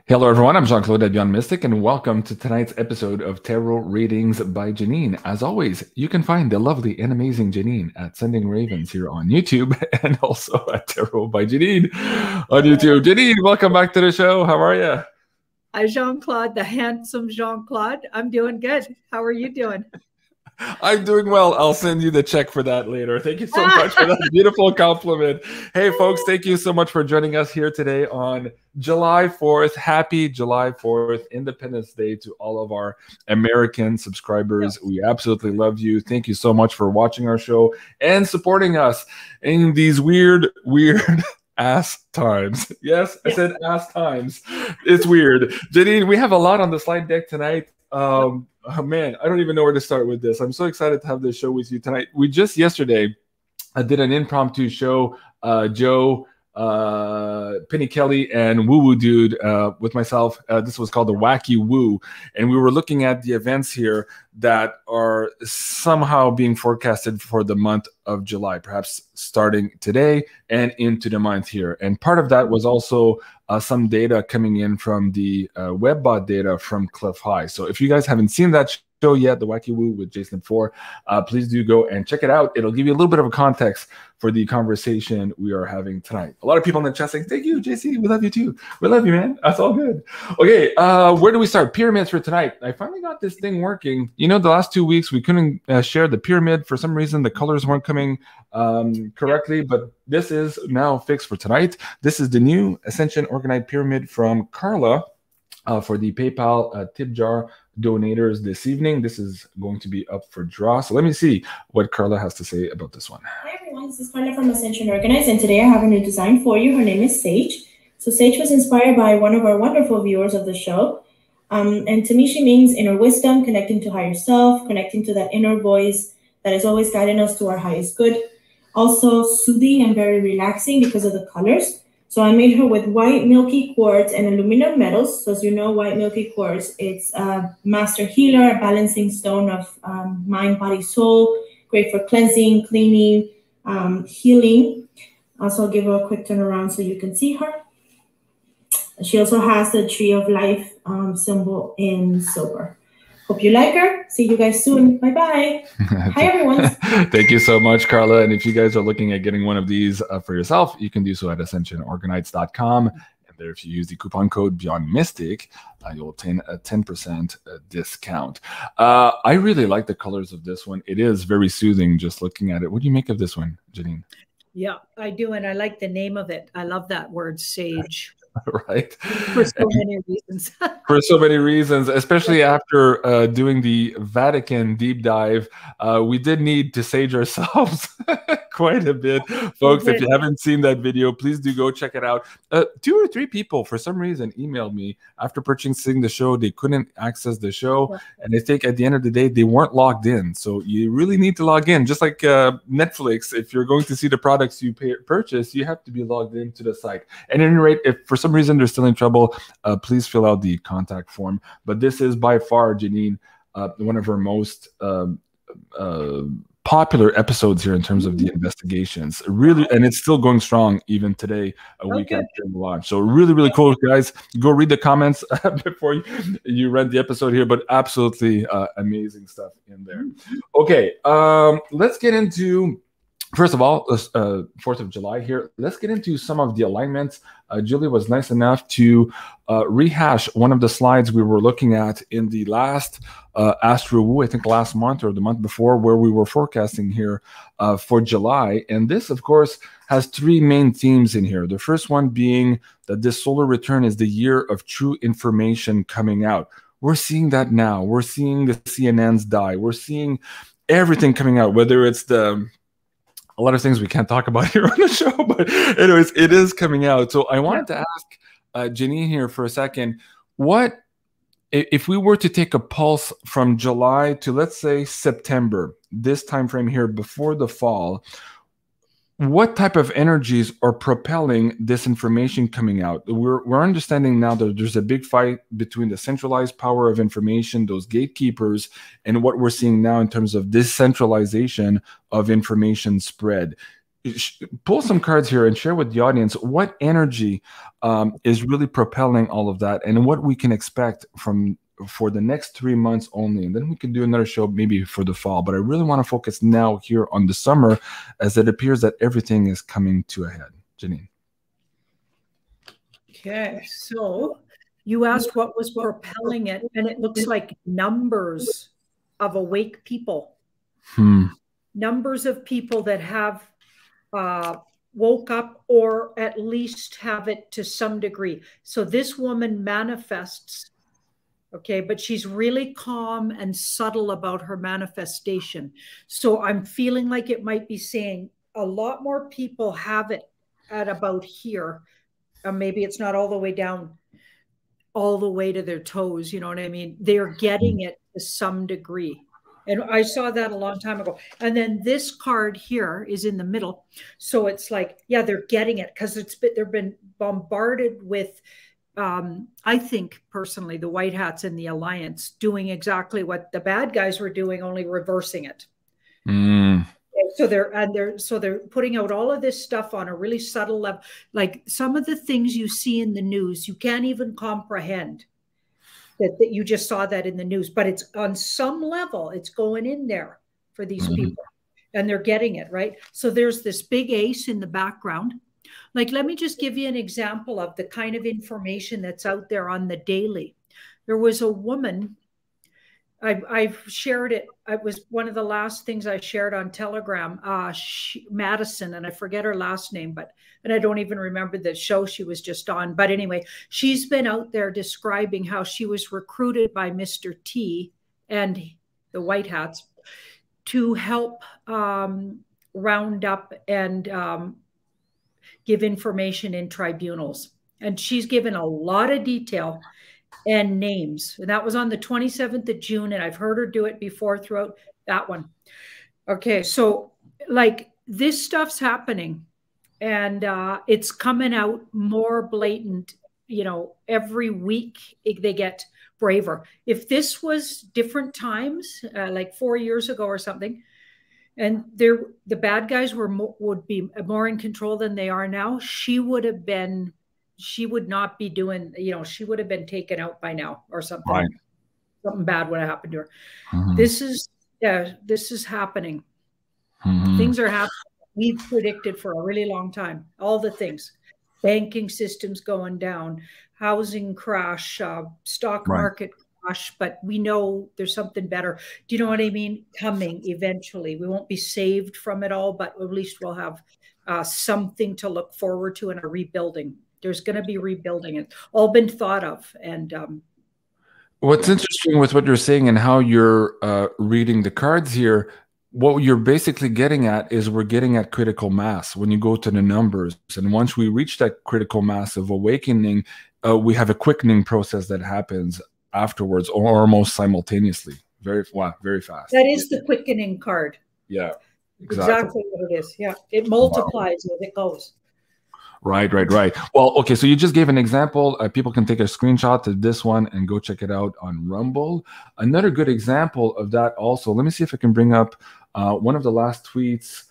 Hello, everyone. I'm Jean-Claude at BeyondMystic, and welcome to tonight's episode of Tarot Readings by Janine. As always, you can find the lovely and amazing Janine at Sending Ravens here on YouTube and also at Tarot by Janine on YouTube. Janine, welcome back to the show. How are you? Hi, Jean-Claude, the handsome Jean-Claude. I'm doing good. How are you doing? I'm doing well. I'll send you the check for that later. Thank you so much for that beautiful compliment. Hey, folks, thank you so much for joining us here today on July 4th. Happy July 4th, Independence Day to all of our American subscribers. We absolutely love you. Thank you so much for watching our show and supporting us in these weird ass times. Yes, I said ass times. It's weird. Janine, we have a lot on the slide deck tonight. Oh man, I don't even know where to start with this. I'm so excited to have this show with you tonight. We just yesterday did an impromptu show, Joe, Penny Kelly, and Woo Woo Dude with myself. This was called the Wacky Woo, and we were looking at the events here that are somehow being forecasted for the month of July, perhaps starting today and into the month here. And part of that was also some data coming in from the WebBot data from Cliff High. So if you guys haven't seen that show yet, the Wacky Woo with Jason 4, please do go and check it out. It'll give you a little bit of a context for the conversation we are having tonight. A lot of people in the chat saying, thank you, JC. We love you too. We love you, man. That's all good. Okay, where do we start? Pyramids for tonight. I finally got this thing working. You know, the last 2 weeks we couldn't share the pyramid. For some reason, the colors weren't coming correctly, but this is now fixed for tonight. This is the new Ascension Organite Pyramid from Carla for the PayPal tip jar donators this evening. This is going to be up for draw. So let me see what Carla has to say about this one. Hi everyone, this is Carla from Ascension Organize, and today I have a new design for you. Her name is Sage. So Sage was inspired by one of our wonderful viewers of the show. And to me, she means inner wisdom, connecting to higher self, connecting to that inner voice that is always guiding us to our highest good. Also soothing and very relaxing because of the colors. So I made her with white milky quartz and aluminum metals. So as you know, white milky quartz, it's a master healer, a balancing stone of mind, body, soul, great for cleansing, cleaning, healing. Also, I'll give her a quick turn around so you can see her. She also has the tree of life symbol in silver. Hope you like her. See you guys soon. Bye-bye. Hi, everyone. Thank you so much, Carla. And if you guys are looking at getting one of these for yourself, you can do so at ascensionorganites.com. And there, if you use the coupon code BeyondMystic, you'll obtain a 10% discount. I really like the colors of this one. It is very soothing just looking at it. What do you make of this one, Janine? Yeah, I do. And I like the name of it. I love that word, sage. Right. For so many reasons. For so many reasons, especially after doing the Vatican deep dive, we did need to sage ourselves quite a bit. Folks, if you haven't seen that video, please do go check it out. 2 or 3 people, for some reason, emailed me after purchasing the show. They couldn't access the show. And I think at the end of the day, they weren't logged in. So you really need to log in. Just like Netflix, if you're going to see the products you purchase, you have to be logged into the site. And at any rate, if for some reason they're still in trouble, please fill out the contact form. But this is by far, Janine, one of her most popular episodes here in terms of the investigations. Really, and it's still going strong even today, a week after the launch. So really cool, guys. Go read the comments before you read the episode here, but absolutely amazing stuff in there. Okay, let's get into, first of all, 4th of July here. Let's get into some of the alignments. Julie was nice enough to rehash one of the slides we were looking at in the last Astro Woo, I think last month or the month before, where we were forecasting here for July. And this, of course, has 3 main themes in here. The first one being that this solar return is the year of true information coming out. We're seeing that now. We're seeing the CNNs die. We're seeing everything coming out, whether it's a lot of things we can't talk about here on the show, but anyways, it is coming out. So I wanted to ask Janine here for a second, what, if we were to take a pulse from July to, let's say, September, this time frame here before the fall, what type of energies are propelling this information coming out? We're understanding now that there's a big fight between the centralized power of information, those gatekeepers, and what we're seeing now in terms of decentralization of information spread. pull some cards here and share with the audience what energy is really propelling all of that, and what we can expect for the next 3 months only. And then we can do another show maybe for the fall. But I really want to focus now here on the summer, as it appears that everything is coming to a head. Janine. Okay, so you asked what was propelling it, and it looks like numbers of awake people. Numbers of people that have woke up, or at least have it to some degree. So this woman manifests, okay, but she's really calm and subtle about her manifestation. So I'm feeling like it might be saying a lot more people have it at about here. Maybe it's not all the way down, all the way to their toes. You know what I mean? They're getting it to some degree. And I saw that a long time ago. And then this card here is in the middle. So it's like, yeah, they're getting it, because they've been bombarded with, I think personally, the white hats in the alliance doing exactly what the bad guys were doing, only reversing it. So they're putting out all of this stuff on a really subtle level. Like some of the things you see in the news, you can't even comprehend that you just saw that in the news, but it's on some level, it's going in there for these people, and they're getting it, right? So there's this big ace in the background. Like, let me just give you an example of the kind of information that's out there on the daily. There was a woman, I've shared it. It was one of the last things I shared on Telegram, Madison, and I forget her last name, and I don't even remember the show she was just on. But anyway, she's been out there describing how she was recruited by Mr. T and the White Hats to help round up and give information in tribunals. And she's given a lot of detail and names. And that was on the 27th of June. And I've heard her do it before throughout that one. Okay. So like this stuff's happening, and it's coming out more blatant, you know, every week they get braver. If this was different times, like 4 years ago or something, and the bad guys would be more in control than they are now, she would not be doing, you know, she would have been taken out by now or something. Right. Something bad would have happened to her. This is happening. Things are happening. We've predicted for a really long time, all the things, banking systems going down, housing crash, stock market crash, but we know there's something better. Do you know what I mean? Coming eventually. We won't be saved from it all, but at least we'll have something to look forward to in a rebuilding. There's going to be rebuilding. It's all been thought of. And what's interesting with what you're saying and how you're reading the cards here, what you're basically getting at is we're getting at critical mass when you go to the numbers. And once we reach that critical mass of awakening, we have a quickening process that happens afterwards, or almost simultaneously. Very fast. That is the quickening card. Yeah, exactly what it is. Yeah, it multiplies as it goes. Right. Well, okay, so you just gave an example. People can take a screenshot of this one and go check it out on Rumble. Another good example of that also, let me see if I can bring up one of the last tweets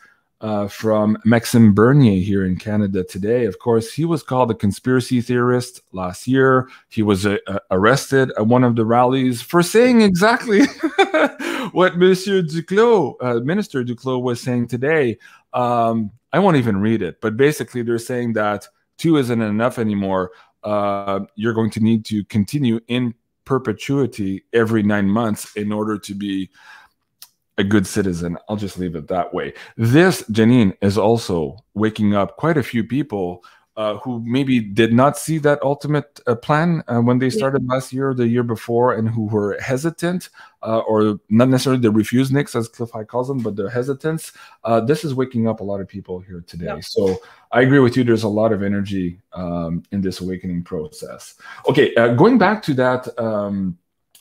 from Maxime Bernier here in Canada today. Of course, he was called a conspiracy theorist last year. He was arrested at one of the rallies for saying exactly what Monsieur Duclos, Minister Duclos, was saying today. I won't even read it, but basically they're saying that 2 isn't enough anymore. You're going to need to continue in perpetuity every 9 months in order to be a good citizen. I'll just leave it that way. This, Janine, is also waking up quite a few people who maybe did not see that ultimate plan when they started last year or the year before, and who were hesitant, or not necessarily the refuseniks, as Cliff High calls them, but the hesitants. This is waking up a lot of people here today. So I agree with you. There's a lot of energy in this awakening process. Okay, going back to that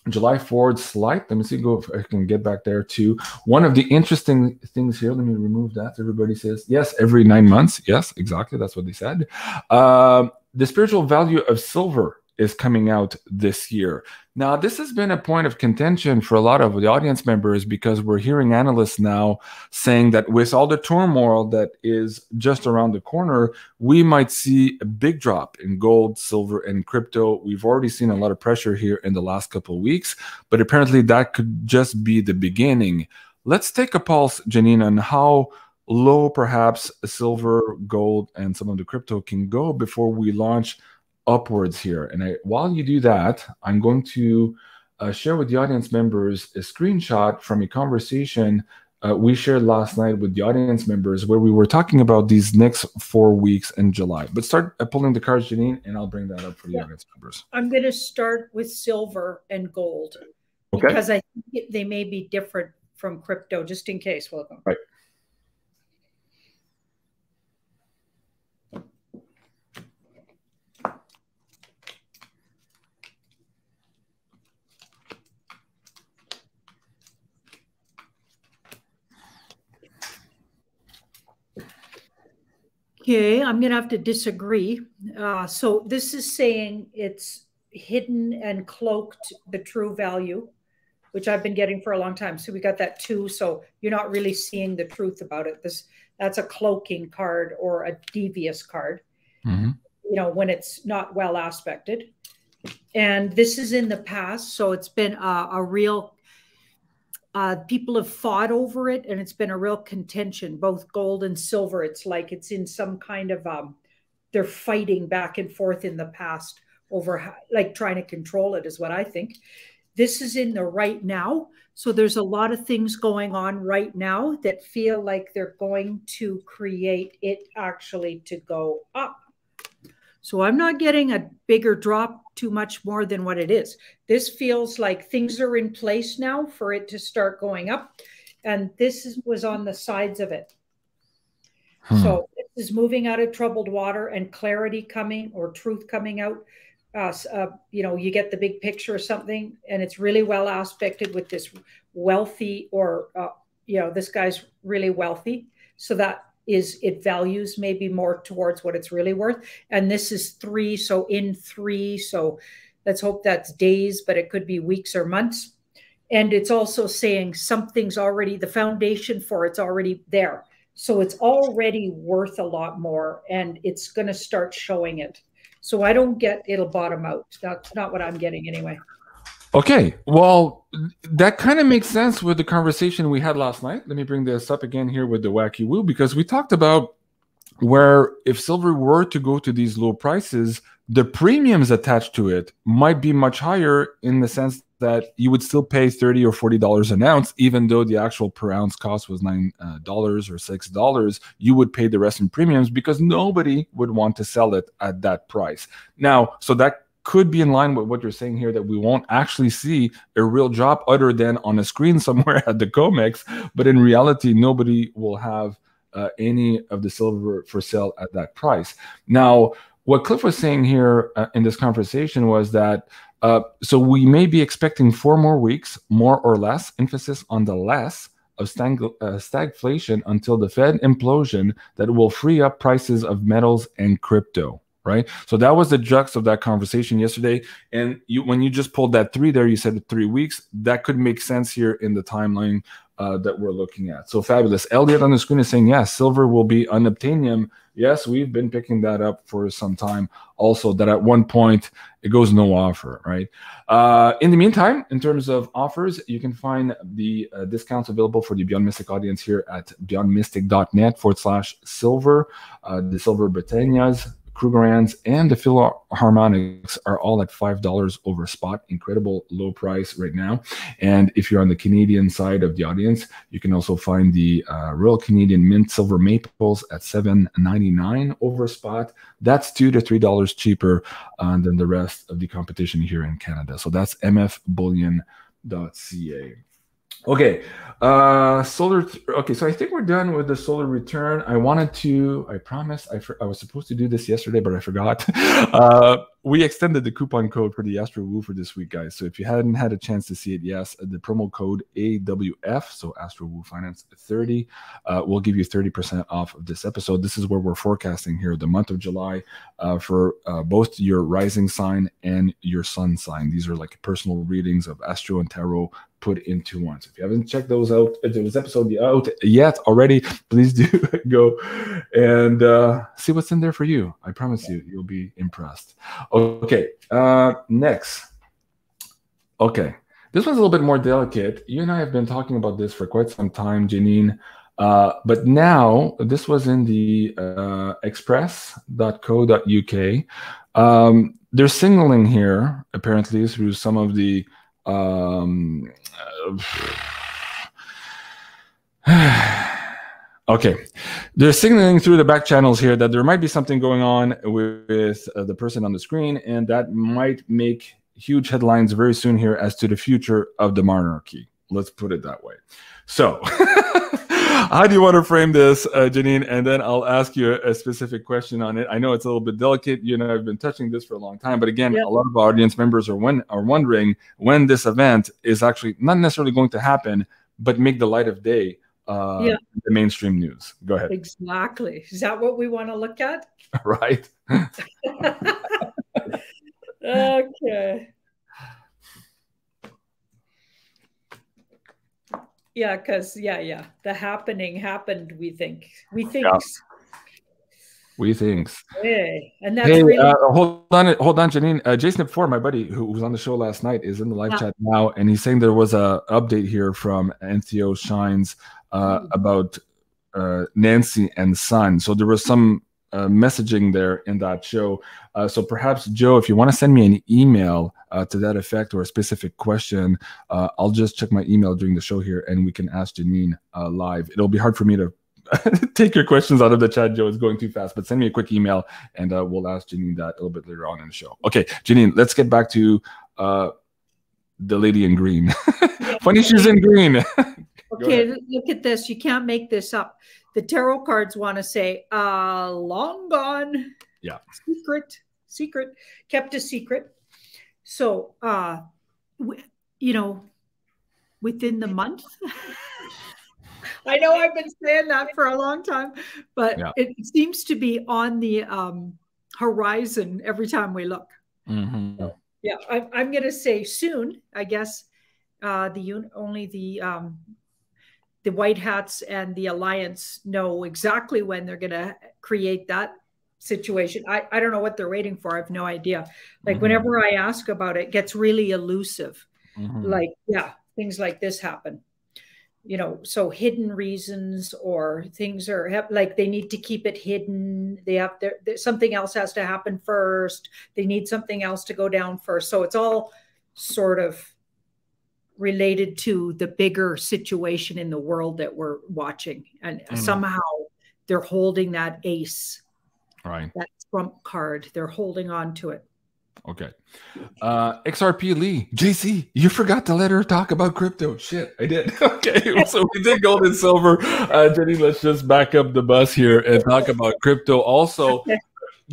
July 4th slide. Let me see, if I can get back there too. One of the interesting things here, let me remove that. Everybody says, yes, every 9 months. Yes, exactly. That's what they said. The spiritual value of silver is coming out this year. Now, this has been a point of contention for a lot of the audience members because we're hearing analysts now saying that with all the turmoil that is just around the corner, we might see a big drop in gold, silver, and crypto. We've already seen a lot of pressure here in the last couple of weeks, but apparently that could just be the beginning. Let's take a pulse, Janine, on how low perhaps silver, gold, and some of the crypto can go before we launch upwards here. And while you do that, I'm going to share with the audience members a screenshot from a conversation we shared last night with the audience members where we were talking about these next 4 weeks in July. But start pulling the cards, Janine, and I'll bring that up for the audience members. I'm going to start with silver and gold because I think they may be different from crypto, just in case. Welcome. Right. Okay, I'm going to have to disagree. So this is saying it's hidden and cloaked the true value, which I've been getting for a long time. So we got that too. So you're not really seeing the truth about it. That's a cloaking card or a devious card, you know, when it's not well aspected. And this is in the past. So it's been a real people have fought over it, and it's been a real contention, both gold and silver. It's like it's in some kind of, they're fighting back and forth in the past over, like trying to control it is what I think. This is in the right now. So there's a lot of things going on right now that feel like they're going to create it actually to go up. So I'm not getting a bigger drop too much more than what it is. This feels like things are in place now for it to start going up. And this was on the sides of it. So this is moving out of troubled water and clarity coming or truth coming out. You know, you get the big picture or something, and it's really well aspected with this wealthy or, you know, this guy's really wealthy. So that is, it values maybe more towards what it's really worth. And this is 3, so in 3. So let's hope that's days, but it could be weeks or months. And it's also saying something's already, the foundation for it's already there. So it's already worth a lot more, and it's going to start showing it. So I don't get it'll bottom out. That's not what I'm getting anyway. Okay, well, that kind of makes sense with the conversation we had last night. Let me bring this up again here with the Wacky Woo, because we talked about where if silver were to go to these low prices, the premiums attached to it might be much higher, in the sense that you would still pay $30 or $40 an ounce, even though the actual per ounce cost was $9 or $6. You would pay the rest in premiums because nobody would want to sell it at that price. Now, so that could be in line with what you're saying here, that we won't actually see a real drop other than on a screen somewhere at the COMEX, but in reality, nobody will have any of the silver for sale at that price. Now, what Cliff was saying here in this conversation was that so we may be expecting 4 more weeks, more or less, emphasis on the less, of stagflation until the Fed implosion that will free up prices of metals and crypto. Right, so that was the crux of that conversation yesterday. And when you just pulled that 3 there, you said 3 weeks. That could make sense here in the timeline that we're looking at. So fabulous. Elliot on the screen is saying, yes, silver will be unobtainium. Yes, we've been picking that up for some time. Also, that at one point it goes no offer. Right. In the meantime, in terms of offers, you can find the discounts available for the Beyond Mystic audience here at beyondmystic.net/silver. The Silver Britannias, Krugerrands, and the Philharmonics are all at $5 over spot. Incredible low price right now. And if you're on the Canadian side of the audience, you can also find the Royal Canadian Mint Silver Maples at $7.99 over spot. That's $2 to $3 cheaper than the rest of the competition here in Canada. So that's mfbullion.ca. Okay, solar. Okay, so I think we're done with the solar return. I promised, I was supposed to do this yesterday, but I forgot. we extended the coupon code for the Astro Woo for this week, guys. So if you hadn't had a chance to see it, yes, the promo code AWF, so Astro Woo Finance 30, will give you 30% off of this episode. This is where we're forecasting here the month of July for both your rising sign and your sun sign. These are like personal readings of Astro and Tarot put into one. So if you haven't checked those out, this episode out yet already, please do go and see what's in there for you. I promise you, you'll be impressed. Okay, next. Okay, this one's a little bit more delicate. You and I have been talking about this for quite some time, Janine. But now, this was in the express.co.uk. They're signaling here, apparently, through some of the okay, they're signaling through the back channels here that there might be something going on with the person on the screen, and that might make huge headlines very soon here as to the future of the monarchy. Let's put it that way. So how do you want to frame this, Janine? And then I'll ask you a specific question on it. I know it's a little bit delicate. You know, I've been touching this for a long time, but again, a lot of audience members are wondering when this event is actually not necessarily going to happen, but make the light of day the mainstream news. Go ahead. Exactly. Is that what we want to look at? Right. Okay. Yeah, because the happening happened. We think. Yeah. We think. Hey, and that's really hold on, Janine. Jason Four, my buddy who was on the show last night, is in the live chat now, and he's saying there was a update here from Antheo Shines about Nancy and Son. So there was some messaging there in that show. So perhaps, Joe, if you want to send me an email to that effect or a specific question, I'll just check my email during the show here and we can ask Janine live. It'll be hard for me to take your questions out of the chat, Joe. It's going too fast, but send me a quick email and we'll ask Janine that a little bit later on in the show. Okay, Janine, let's get back to the lady in green. Funny she's in green. Okay, look at this. You can't make this up. The tarot cards want to say, long gone. Yeah. Secret, kept a secret. So, you know, within the month, I know I've been saying that for a long time, but it seems to be on the horizon every time we look. Mm-hmm. So, yeah, I'm going to say soon, I guess, only the White Hats and the Alliance know exactly when they're going to create that situation. I don't know what they're waiting for. I have no idea. Like whenever I ask about it, it gets really elusive. Like, things like this happen. You know, so hidden reasons or things are like they need to keep it hidden. They have something else has to happen first. They need something else to go down first. So it's all sort of related to the bigger situation in the world that we're watching. And somehow they're holding that ace, right? That trump card. They're holding on to it. Okay. XRP Lee, JC, you forgot to let her talk about crypto. Shit, I did. Okay, so we did gold and silver. Jenny, let's just back up the bus here and talk about crypto. Also,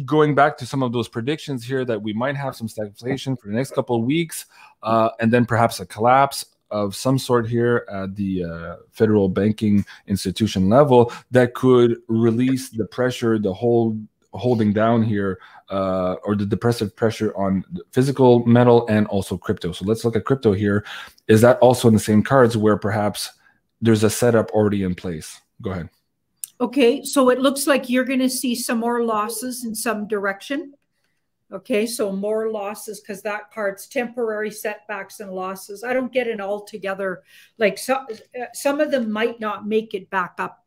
going back to some of those predictions here that we might have some stagflation for the next couple of weeks, and then perhaps a collapse of some sort here at the federal banking institution level that could release the pressure, the holding down here, or the depressive pressure on physical metal and also crypto. So let's look at crypto here. Is that also in the same cards where perhaps there's a setup already in place? Go ahead. Okay, so it looks like you're going to see some more losses in some direction. Okay, so more losses because that card's temporary setbacks and losses. I don't get it all together. Like some of them might not make it back up,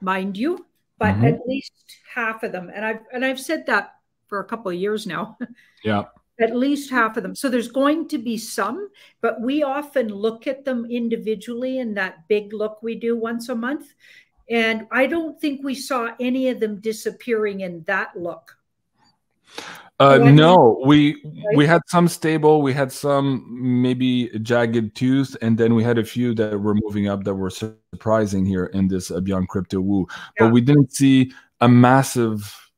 mind you, but at least half of them. And I've said that for a couple of years now. Yeah. At least half of them. So there's going to be some, but we often look at them individually in that big look we do once a month. And I don't think we saw any of them disappearing in that look. No, we had some stable, we had some maybe jagged tooth, and then we had a few that were moving up that were surprising here in this Beyond Crypto Woo. But we didn't see a massive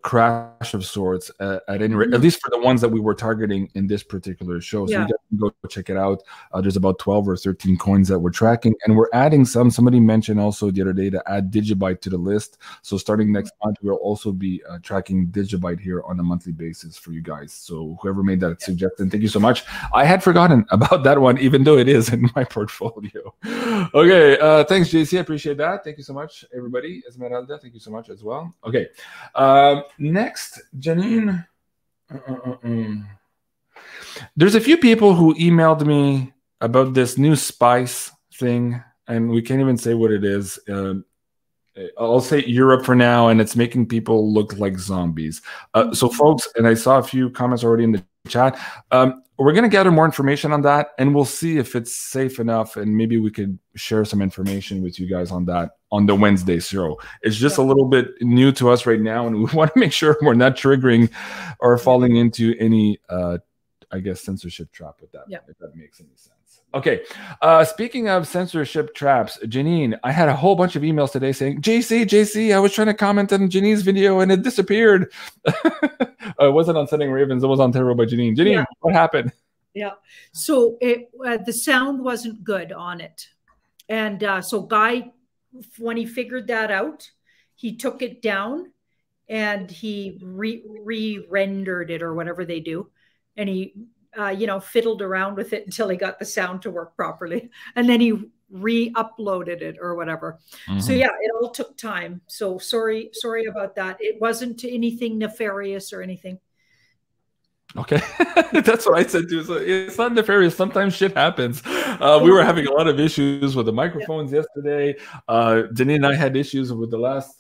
crash of sorts at any rate, at least for the ones that we were targeting in this particular show. So you guys can go check it out. There's about 12 or 13 coins that we're tracking, and we're adding some. Somebody mentioned also the other day to add Digibyte to the list. So starting next month, we'll also be tracking Digibyte here on a monthly basis for you guys. So whoever made that suggestion, thank you so much. I had forgotten about that one, even though it is in my portfolio. Okay, thanks, JC. I appreciate that. Thank you so much, everybody. Esmeralda, thank you so much as well. Okay, next, Janine. There's a few people who emailed me about this new spice thing, and we can't even say what it is. I'll say Europe for now, and it's making people look like zombies. So folks, and I saw a few comments already in the chat, we're going to gather more information on that, and we'll see if it's safe enough, and maybe we could share some information with you guys on that on the Wednesday show. It's just a little bit new to us right now, and we want to make sure we're not triggering or falling into any, I guess, censorship trap with that, if that makes any sense. Okay, speaking of censorship traps, Janine, I had a whole bunch of emails today saying, JC, I was trying to comment on Janine's video and it disappeared. It wasn't on Setting Ravens, it was on Tarot by Janine. Janine, what happened? Yeah, so the sound wasn't good on it. And so Guy, when he figured that out, he took it down and he re-rendered it or whatever they do. And he fiddled around with it until he got the sound to work properly. And then he re-uploaded it or whatever. So yeah, it all took time. So sorry about that. It wasn't anything nefarious or anything. Okay, that's what I said too. So it's not nefarious. Sometimes shit happens. We were having a lot of issues with the microphones yesterday. Janine and I had issues with the last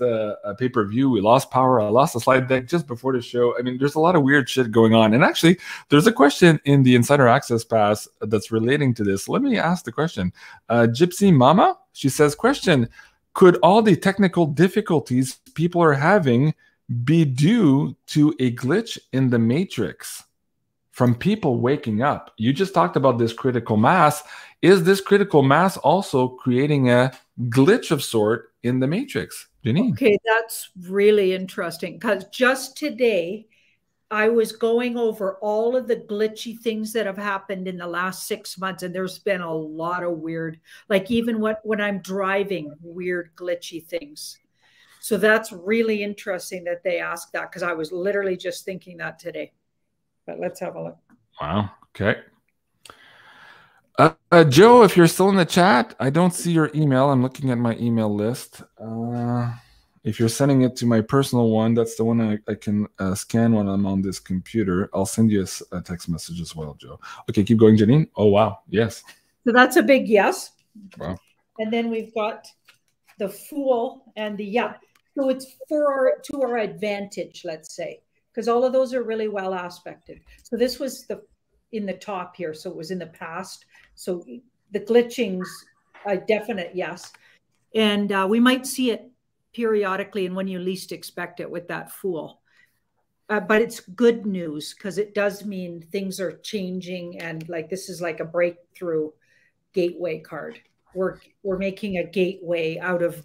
pay-per-view. We lost power. I lost the slide deck just before the show. I mean, there's a lot of weird shit going on. And actually, there's a question in the Insider Access Pass that's relating to this. Let me ask the question. Gypsy Mama, she says, question, could all the technical difficulties people are having be due to a glitch in the matrix from people waking up? You just talked about this critical mass. Is this critical mass also creating a glitch of sort in the matrix? Janine. Okay, that's really interesting because just today I was going over all of the glitchy things that have happened in the last 6 months, and there's been a lot of weird, like even when I'm driving, weird glitchy things. So that's really interesting that they asked that because I was literally just thinking that today. But let's have a look. Wow. Okay. Joe, if you're still in the chat, I don't see your email. I'm looking at my email list. If you're sending it to my personal one, that's the one I can scan when I'm on this computer. I'll send you a text message as well, Joe. Okay, keep going, Janine. Oh, wow. Yes. So that's a big yes. Wow. And then we've got the Fool and the So it's to our advantage, let's say, because all of those are really well aspected. So this was in the top here. So it was in the past. So the glitchings, a definite yes. And we might see it periodically and when you least expect it with that Fool. But it's good news because it does mean things are changing. And like this is like a breakthrough gateway card. We're making a gateway out of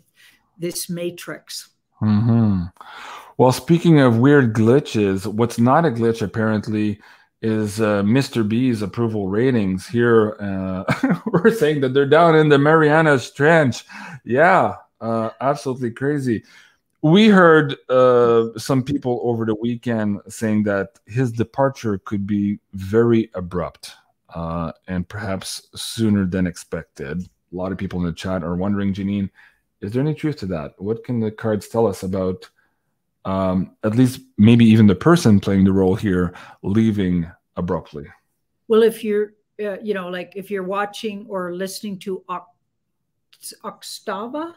this matrix. Well, speaking of weird glitches, what's not a glitch apparently is Mr. B's approval ratings. Here we're saying that they're down in the Marianas Trench. Yeah, absolutely crazy. We heard some people over the weekend saying that his departure could be very abrupt and perhaps sooner than expected. A lot of people in the chat are wondering, Janine, is there any truth to that? What can the cards tell us about at least maybe even the person playing the role here leaving abruptly? Well, if you're, like if you're watching or listening to Octava?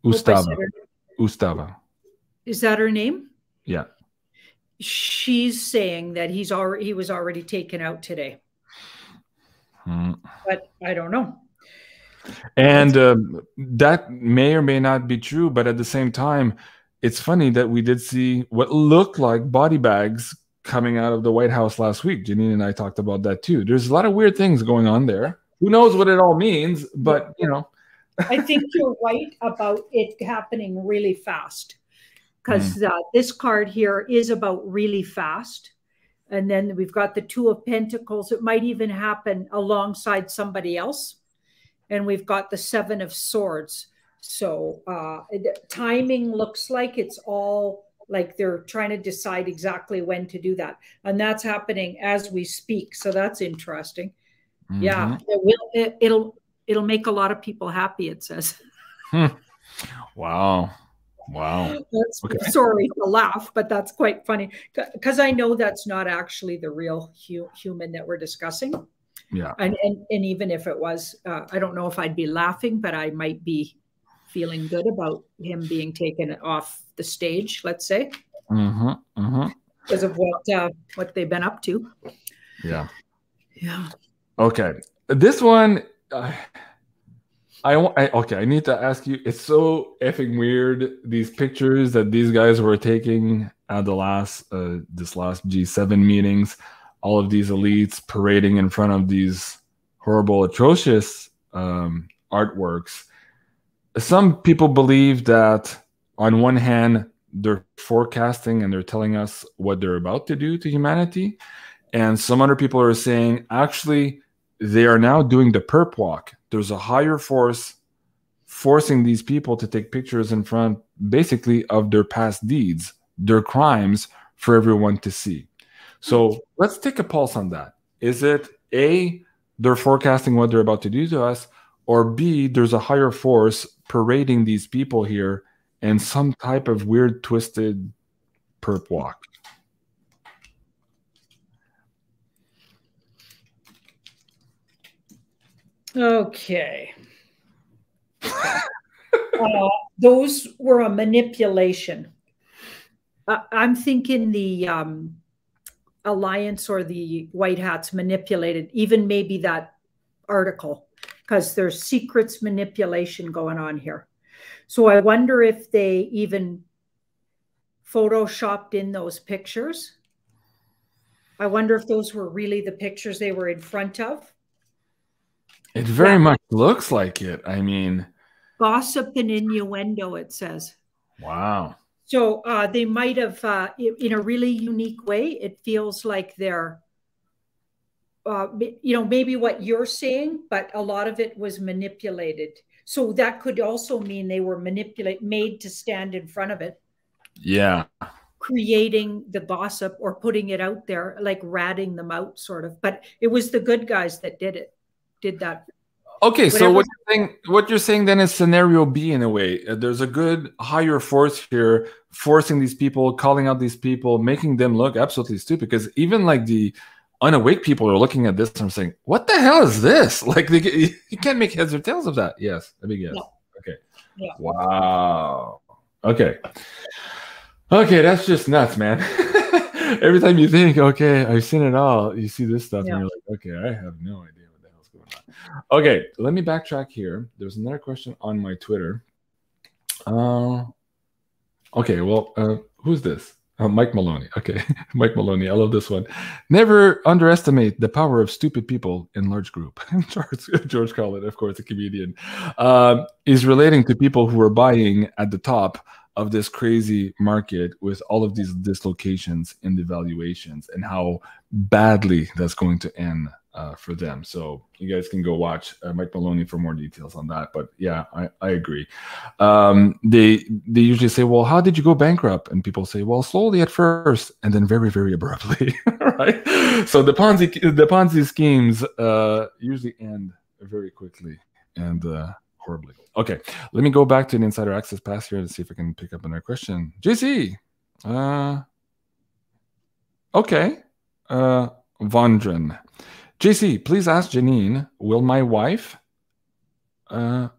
Ustava. Is that her name? Yeah. She's saying that he was already taken out today. But I don't know. And that may or may not be true, but at the same time, it's funny that we did see what looked like body bags coming out of the White House last week. Janine and I talked about that too. There's a lot of weird things going on there. Who knows what it all means, but I think you're right about it happening really fast because this card here is about really fast. And then we've got the Two of Pentacles. It might even happen alongside somebody else. And we've got the Seven of Swords. So the timing looks like it's all like they're trying to decide exactly when to do that. And that's happening as we speak. So that's interesting. Yeah, it'll make a lot of people happy, it says. Wow. That's, okay. Sorry to laugh, but that's quite funny because I know that's not actually the real human that we're discussing. Yeah. And even if it was, I don't know if I'd be laughing, but I might be feeling good about him being taken off the stage, let's say. Because of what they've been up to. Yeah. Yeah. Okay. This one, I need to ask you. It's so effing weird. These pictures that these guys were taking at the last G7 meetings, all of these elites parading in front of these horrible, atrocious artworks. Some people believe that on one hand, they're forecasting and they're telling us what they're about to do to humanity. And some other people are saying, actually, they are now doing the perp walk. There's a higher force forcing these people to take pictures in front, basically, of their past deeds, their crimes, for everyone to see. So let's take a pulse on that. Is it A, they're forecasting what they're about to do to us, or B, there's a higher force parading these people here in some type of weird, twisted perp walk? Okay. Those were a manipulation. I'm thinking the Alliance or the White Hats manipulated even maybe that article because there's secrets manipulation going on here. So I wonder if they even photoshopped in those pictures. I wonder if those were really the pictures they were in front of. It very much looks like it. I mean, gossip and innuendo, it says. Wow. So they might have, in a really unique way, it feels like they're, maybe what you're saying, but a lot of it was manipulated. So that could also mean they were made to stand in front of it. Yeah. Creating the gossip or putting it out there, like ratting them out, sort of. But it was the good guys that did that. Okay, so what you're saying then is scenario B in a way. There's a good higher force here forcing these people, calling out these people, making them look absolutely stupid. Because even like the unawake people are looking at this and saying, "What the hell is this?" Like you can't make heads or tails of that. Yes, let me guess. Yeah. Okay. Yeah. Wow. Okay. Okay, that's just nuts, man. Every time you think, okay, I've seen it all, you see this stuff, and you're like, okay, I have no idea. Okay, let me backtrack here. There's another question on my Twitter. Okay, well, who's this? Mike Maloney. Okay, Mike Maloney. I love this one. Never underestimate the power of stupid people in large group. George Carlin, of course, a comedian, is relating to people who are buying at the top of this crazy market with all of these dislocations in the valuations and how badly that's going to end for them. So you guys can go watch Mike Maloney for more details on that. But yeah, I agree. They usually say, well, how did you go bankrupt? And people say, well, slowly at first and then very, very abruptly. Right? So the Ponzi schemes usually end very quickly and horribly. Okay, let me go back to the Insider Access Pass here to see if I can pick up another question. JC. Okay. Vondren. JC, please ask Janine, will my wife, I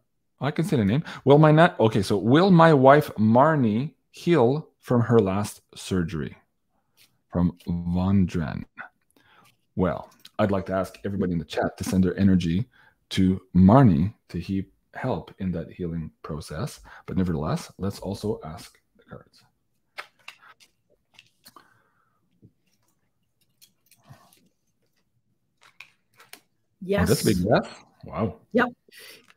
can say the name, will my wife Marnie heal from her last surgery? From Vondren. Well, I'd like to ask everybody in the chat to send their energy to Marnie to help in that healing process. But nevertheless, let's also ask the cards. Yes. Oh, that's a big yes. Wow. Yep.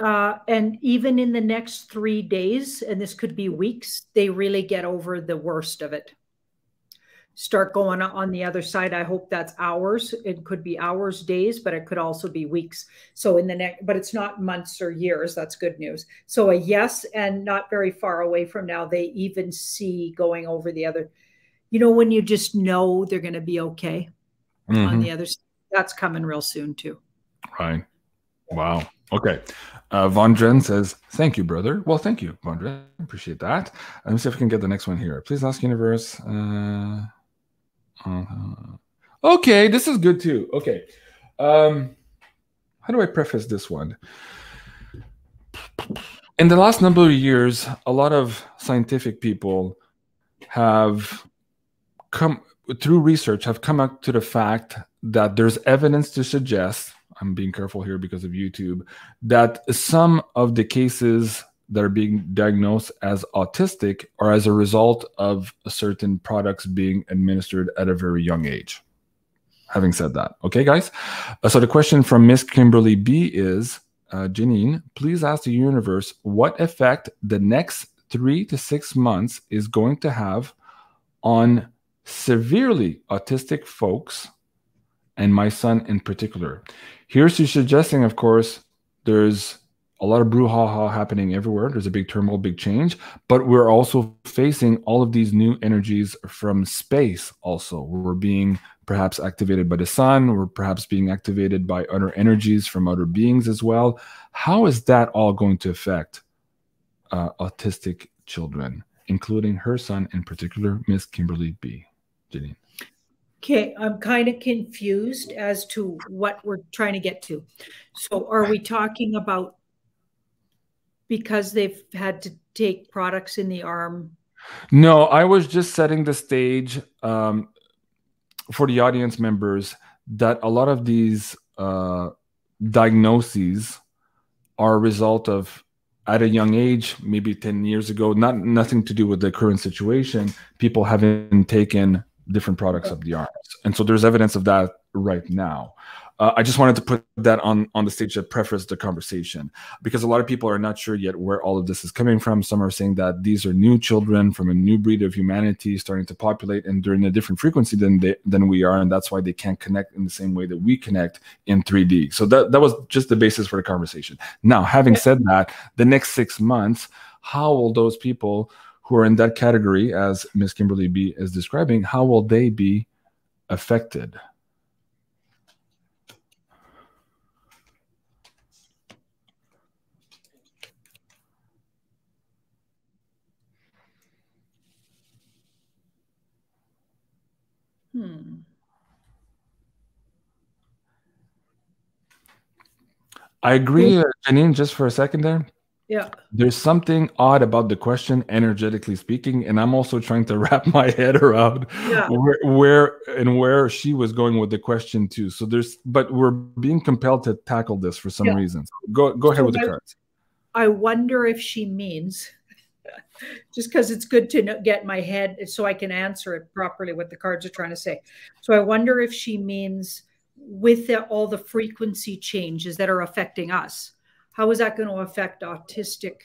And even in the next 3 days, and this could be weeks, they really get over the worst of it. Start going on the other side. I hope that's hours. It could be hours, days, but it could also be weeks. So in the next, but it's not months or years. That's good news. So a yes, and not very far away from now, they even see going over the other. You know, when you just know they're going to be okay on the other side, that's coming real soon too. Right. Wow. Okay. Vondren says, thank you, brother. Well, thank you, Vondren. Appreciate that. Let me see if we can get the next one here. Please ask universe. Okay, this is good too. Okay. How do I preface this one? In the last number of years, a lot of scientific people have come through research, have come up to the fact that there's evidence to suggest, I'm being careful here because of YouTube, that some of the cases that are being diagnosed as autistic are as a result of certain products being administered at a very young age. Having said that, okay, guys? So the question from Miss Kimberly B is, Janine, please ask the universe what effect the next 3 to 6 months is going to have on severely autistic folks and my son in particular. Here's she's suggesting, of course, there's a lot of brouhaha happening everywhere. There's a big turmoil, big change, but we're also facing all of these new energies from space also. We're being perhaps activated by the sun. We're perhaps being activated by other energies from other beings as well. How is that all going to affect autistic children, including her son in particular, Miss Kimberly B. Janine? Okay, I'm kind of confused as to what we're trying to get to. So are we talking about because they've had to take products in the arm? No, I was just setting the stage for the audience members that a lot of these diagnoses are a result of, at a young age, maybe 10 years ago, nothing to do with the current situation, people having taken different products of the arms. And so there's evidence of that right now. I just wanted to put that on the stage to preface the conversation, because a lot of people are not sure yet where all of this is coming from. Some are saying that these are new children from a new breed of humanity starting to populate, and they're in a different frequency than we are, and that's why they can't connect in the same way that we connect in 3D. So that was just the basis for the conversation. Now, having said that, the next 6 months, how will those people who are in that category, as Ms. Kimberly B is describing, how will they be affected? I agree, Janine, just for a second there. Yeah. There's something odd about the question, energetically speaking, and I'm also trying to wrap my head around where she was going with the question too. So but we're being compelled to tackle this for some reason. So go ahead with the cards. I wonder if she means, just because it's good to get my head so I can answer it properly what the cards are trying to say. So I wonder if she means with all the frequency changes that are affecting us, how is that going to affect autistic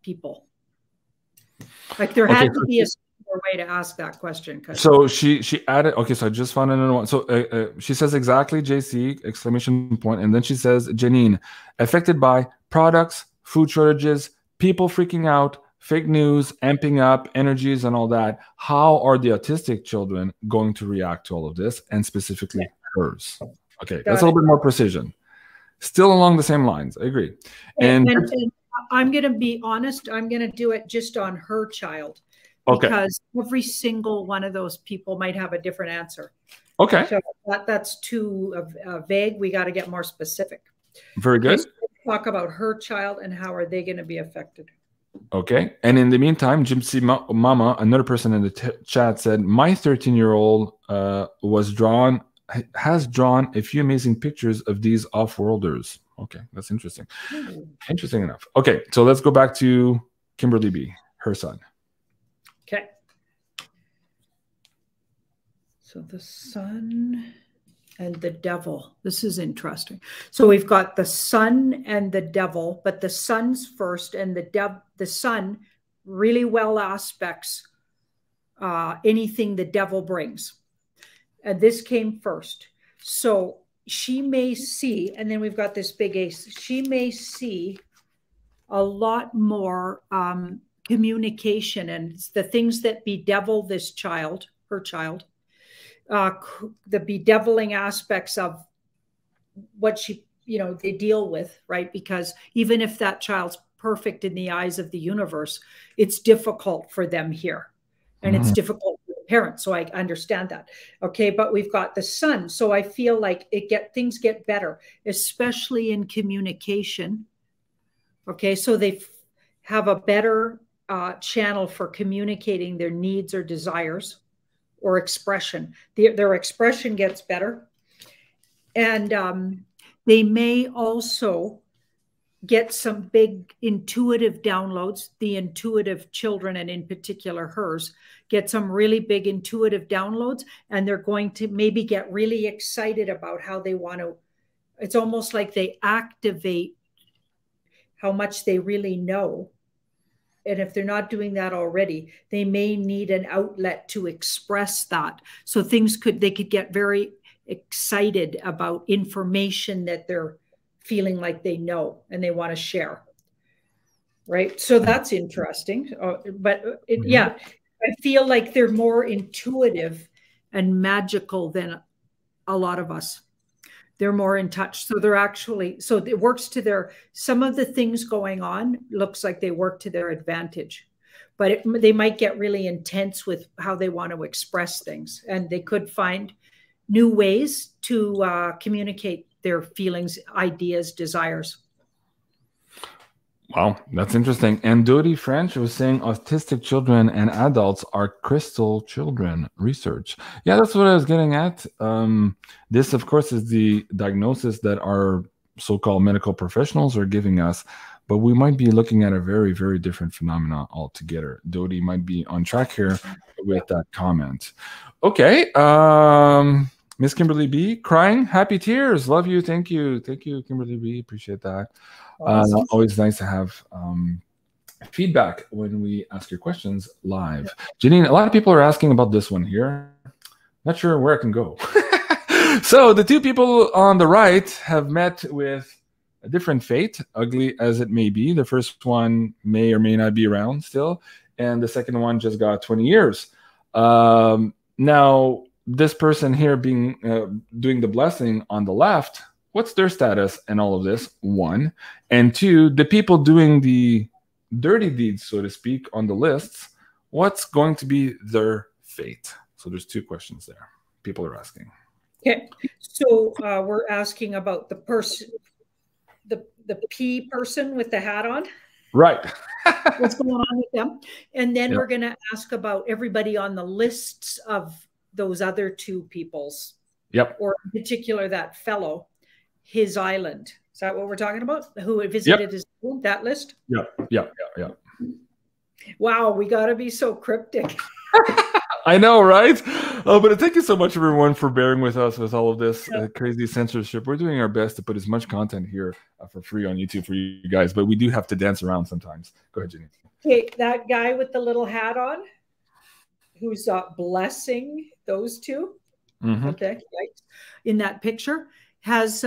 people? Like there had to be a simpler way to ask that question. So she added, okay, so I just found another one. So she says exactly, JC, exclamation point. And then she says, Janine, affected by products, food shortages, people freaking out, fake news, amping up, energies and all that. How are the autistic children going to react to all of this, and specifically hers? Okay, that's a little bit more precision. Still along the same lines. I agree. And I'm going to be honest. I'm going to do it just on her child. Because every single one of those people might have a different answer. Okay. So that's too vague. We got to get more specific. Very good. Let's talk about her child and how are they going to be affected. Okay. And in the meantime, Gypsy Mama, another person in the chat, said, my 13-year-old has drawn a few amazing pictures of these off-worlders. Okay, that's interesting. Interesting enough. Okay, so let's go back to Kimberly B, her son. Okay. So the son. and the devil. This is interesting. So we've got the sun and the devil, but the sun's first, and the sun really well aspects anything the devil brings. And this came first. So she may see, and then we've got this big ace, she may see a lot more communication, and it's the things that bedevil this child, her child, the bedeviling aspects of what she, they deal with, right? Because even if that child's perfect in the eyes of the universe, it's difficult for them here. And it's difficult for the parents. So I understand that. Okay. But we've got the sun. So I feel like things get better, especially in communication. Okay. So they have a better channel for communicating their needs or desires or expression. Their expression gets better. And they may also get some big intuitive downloads. The intuitive children, and in particular hers, get some really big intuitive downloads, and they're going to maybe get really excited about how they want to. It's almost like they activate how much they really know. And if they're not doing that already, they may need an outlet to express that. So they could get very excited about information that they're feeling like they know and they want to share. Right. So that's interesting. Yeah, I feel like they're more intuitive and magical than a lot of us. They're more in touch. So they're actually, so it works to some of the things going on looks like they work to their advantage, but they might get really intense with how they want to express things. And they could find new ways to communicate their feelings, ideas, desires. Wow, that's interesting. And Dodi French was saying autistic children and adults are crystal children research. Yeah, that's what I was getting at. This, of course, is the diagnosis that our so-called medical professionals are giving us, but we might be looking at a very, very different phenomena altogether. Dodi might be on track here with that comment. Okay. Miss Kimberly B, crying, happy tears. Love you. Thank you. Thank you, Kimberly B. Appreciate that. Awesome. Always nice to have feedback when we ask your questions live. Janine, a lot of people are asking about this one here. Not sure where I can go. So the two people on the right have met with a different fate, ugly as it may be. The first one may or may not be around still. And the second one just got 20 years. Now, this person here being doing the blessing on the left, what's their status in all of this? One. And two, the people doing the dirty deeds, so to speak, on the lists, what's going to be their fate? So there's two questions there. People are asking. Okay. So we're asking about the person, the P person with the hat on. Right. What's going on with them? And then we're going to ask about everybody on the lists of those other two people's. Yep. Or in particular, that fellow, his island. Is that what we're talking about? Who visited his island, that list? Yeah. Wow, we got to be so cryptic. I know, right? But thank you so much, everyone, for bearing with us with all of this crazy censorship. We're doing our best to put as much content here for free on YouTube for you guys, but we do have to dance around sometimes. Go ahead, Jenny. Okay, that guy with the little hat on, who's blessing those two, okay, in that picture, has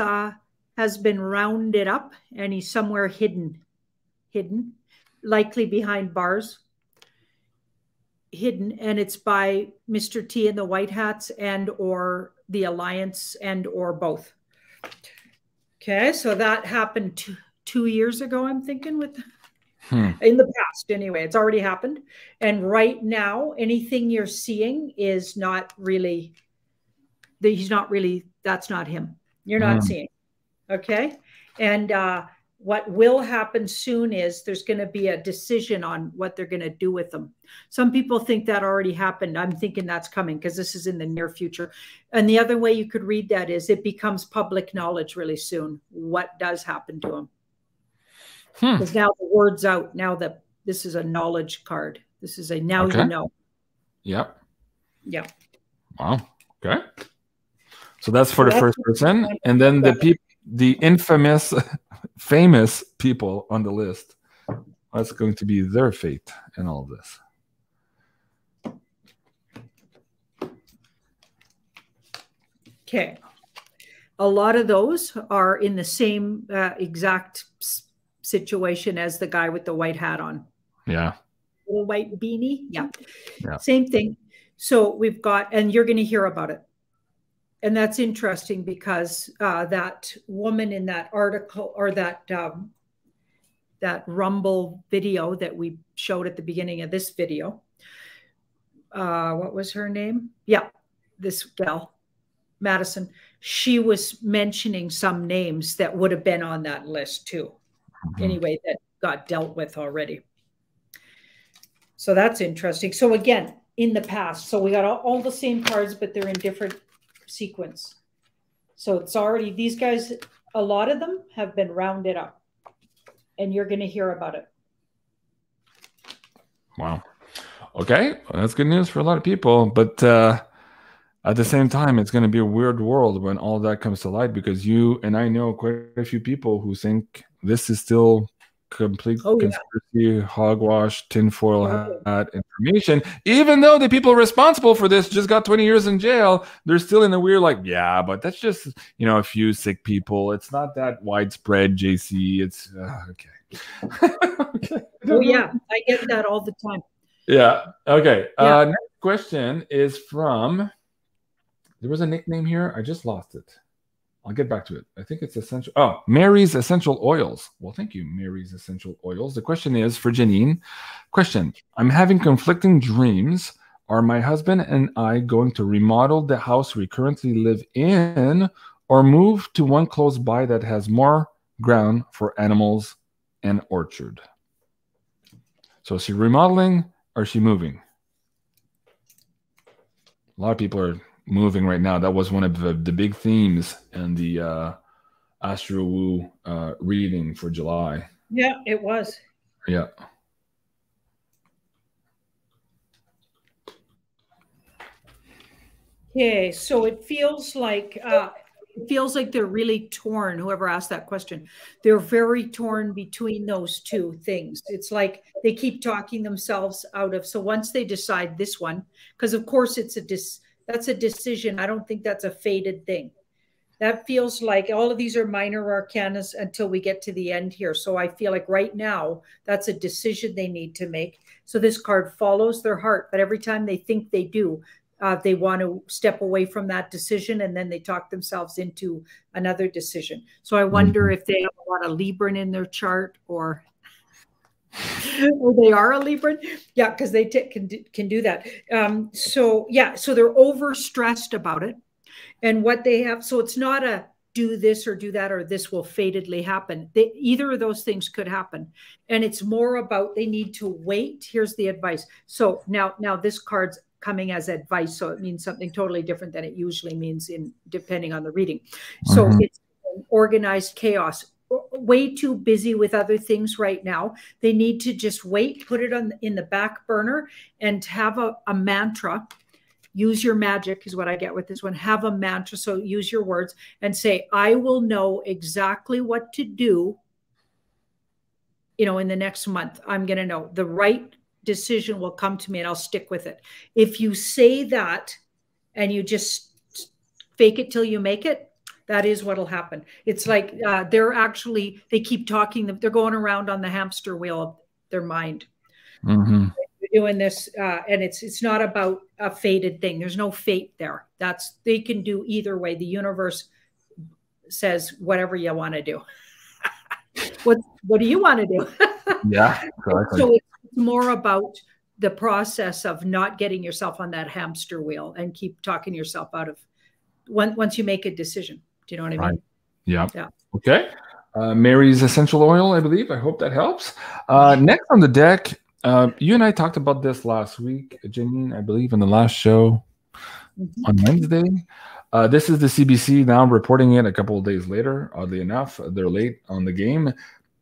been rounded up, and he's somewhere hidden, likely behind bars. Hidden, and it's by Mr. T and the White Hats and or the Alliance and or both. Okay, so that happened 2 years ago, I'm thinking, with in the past anyway. It's already happened. And right now, anything you're seeing is not really, that's not him. You're not seeing. Okay. And what will happen soon is there's going to be a decision on what they're going to do with them. Some people think that already happened. I'm thinking that's coming because this is in the near future. And the other way you could read that is it becomes public knowledge really soon what does happen to them. Because now the word's out. Now that this is a knowledge card. This is a now you know. Yep. Yeah. Wow. Okay. So that's for the first person, and then the infamous, famous people on the list. What's going to be their fate in all of this? Okay. A lot of those are in the same exact situation as the guy with the white hat on. Yeah. Little white beanie. Yeah. Same thing. So we've got, and you're going to hear about it. And that's interesting because that woman in that article, or that Rumble video that we showed at the beginning of this video, what was her name? Yeah, this gal, Madison. She was mentioning some names that would have been on that list too. Anyway, that got dealt with already. So that's interesting. So again, in the past, so we got all the same cards, but they're in different sequence. So it's already, these guys, a lot of them have been rounded up, and you're going to hear about it. Wow. Okay. Well, that's good news for a lot of people. But at the same time, it's going to be a weird world when all that comes to light, because you and I know quite a few people who think this is still complete conspiracy, hogwash, tinfoil hat information. Even though the people responsible for this just got 20 years in jail, they're still in the weird, like, yeah, but that's just, you know, a few sick people. It's not that widespread, JC. It's okay. Okay. Oh, yeah. I get that all the time. Yeah. Okay. Yeah. Next question is from, there was a nickname here. I just lost it. I'll get back to it. I think it's essential. Oh, Mary's Essential Oils. Well, thank you, Mary's Essential Oils. The question is for Janine. Question: I'm having conflicting dreams. Are my husband and I going to remodel the house we currently live in, or move to one close by that has more ground for animals and orchard? So is she remodeling or is she moving? A lot of people are moving right now. That was one of the big themes in the Astro Woo reading for July. Yeah, it was. Yeah. Okay, so it feels like they're really torn. Whoever asked that question, they're very torn between those two things. It's like they keep talking themselves out of. So once they decide this one, because of course it's that's a decision. I don't think that's a fated thing. That feels like all of these are minor arcanas until we get to the end here. So I feel like right now that's a decision they need to make. So this card follows their heart, but every time they think they do, they want to step away from that decision, and then they talk themselves into another decision. So I wonder if they have a lot of Libran in their chart, or they are a Libran. Yeah, because they can do that. So yeah, so they're overstressed about it. And what they have, so it's not a do this or do that, or this will fatedly happen. Either of those things could happen. And it's more about they need to wait. Here's the advice. So now this card's coming as advice, so it means something totally different than it usually means depending on the reading. So it's organized chaos. Way too busy with other things right now. They need to just wait, put it in the back burner, and have a mantra. Use your magic is what I get with this one. Have a mantra. So use your words and say, I will know exactly what to do, you know, in the next month. I'm going to know the right decision will come to me and I'll stick with it. If you say that and you just fake it till you make it, that is what'll happen. It's like they keep talking. They're going around on the hamster wheel of their mind. They're doing this, and it's not about a fated thing. There's no fate there. They can do either way. The universe says whatever you want to do. What do you want to do? Yeah, exactly. So it's more about the process of not getting yourself on that hamster wheel and keep talking yourself out of once you make a decision. Do you know what I mean? Yeah. Okay. Mary's Essential Oil, I believe. I hope that helps. Next on the deck, you and I talked about this last week, Janine, I believe, in the last show on Wednesday. This is the CBC now reporting it a couple of days later. Oddly enough, they're late on the game.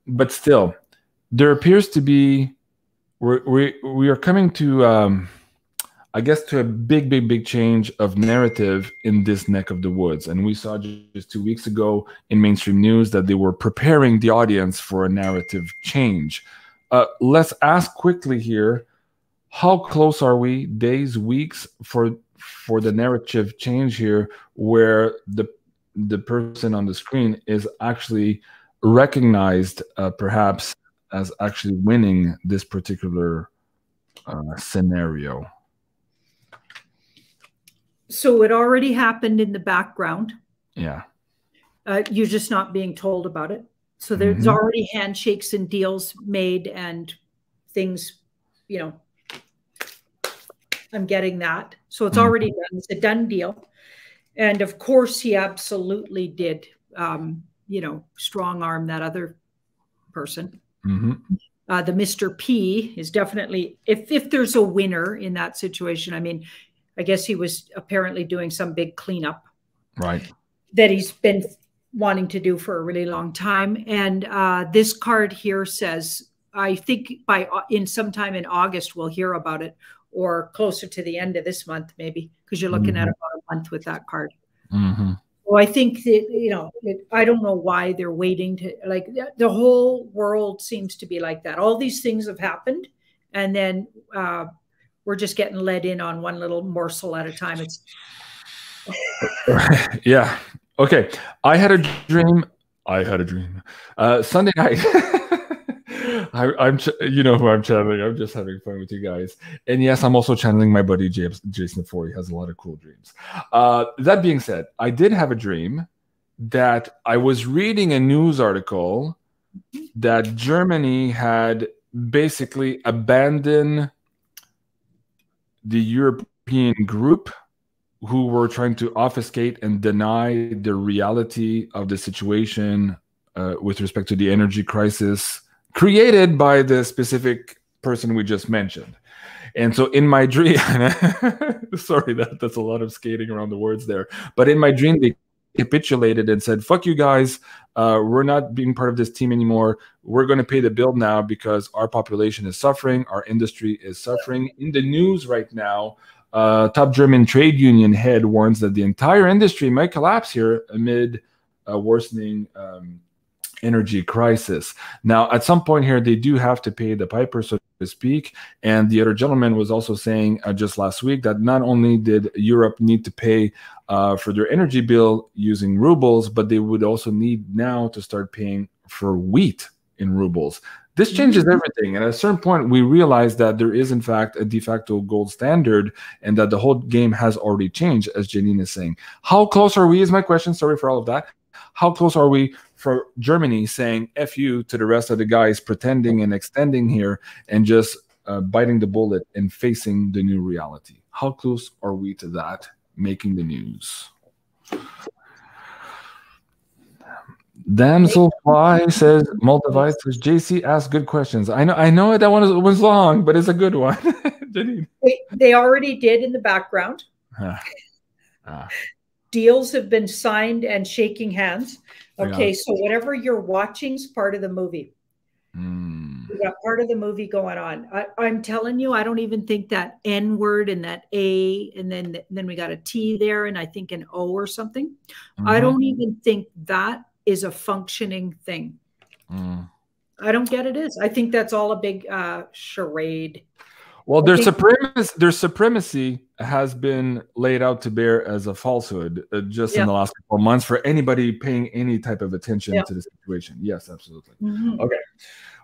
But still, there appears to be, we are coming to a I guess, to a big change of narrative in this neck of the woods. And we saw just 2 weeks ago in mainstream news that they were preparing the audience for a narrative change. Let's ask quickly here, how close are we, days, weeks, for the narrative change here, where the person on the screen is actually recognized perhaps as actually winning this particular scenario? So it already happened in the background. Yeah. You're just not being told about it. So there's already handshakes and deals made and things, you know, I'm getting that. So it's already done. It's a done deal. And of course, he absolutely did, you know, strong arm that other person. The Mr. P is definitely, if there's a winner in that situation, I mean, I guess he was apparently doing some big cleanup. Right. That he's been wanting to do for a really long time. And this card here says, I think sometime in August, we'll hear about it, or closer to the end of this month, maybe, because you're looking at about a month with that card. So I think that, you know, I don't know why they're waiting to, like, the whole world seems to be like that. All these things have happened, and then we're just getting led in on one little morsel at a time. It's yeah. Okay. I had a dream. Sunday night. You know who I'm channeling. I'm just having fun with you guys. And yes, I'm also channeling my buddy Jason Ford. He has a lot of cool dreams. That being said, I did have a dream that I was reading a news article that Germany had basically abandoned the European group who were trying to obfuscate and deny the reality of the situation with respect to the energy crisis created by the specific person we just mentioned. And so in my dream, sorry, that's a lot of skating around the words there, but in my dream, they capitulated and said, fuck you guys, we're not being part of this team anymore. We're going to pay the bill now because our population is suffering, our industry is suffering. In the news right now, top German trade union head warns that the entire industry might collapse here amid a worsening energy crisis. Now, at some point here, they do have to pay the piper, so to speak. And the other gentleman was also saying just last week that not only did Europe need to pay for their energy bill using rubles, but they would also need now to start paying for wheat in rubles. This changes everything. And at a certain point, we realize that there is, in fact, a de facto gold standard and that the whole game has already changed, as Janine is saying. How close are we is my question. Sorry for all of that. How close are we for Germany saying F you to the rest of the guys pretending and extending here and just biting the bullet and facing the new reality? How close are we to that making the news? Damsel Fly says, Multivite says, JC asks good questions. I know that one was long, but it's a good one. They already did in the background. Deals have been signed and shaking hands. Okay, so whatever you're watching is part of the movie. We got part of the movie going on. I'm telling you, I don't even think that N word and that A, and then we got a T there, and I think an O or something. I don't even think that is a functioning thing. I don't get it is. I think that's all a big charade. Well, their supremacy has been laid out to bear as a falsehood just in the last couple of months for anybody paying any type of attention to the situation. Yes, absolutely. Okay.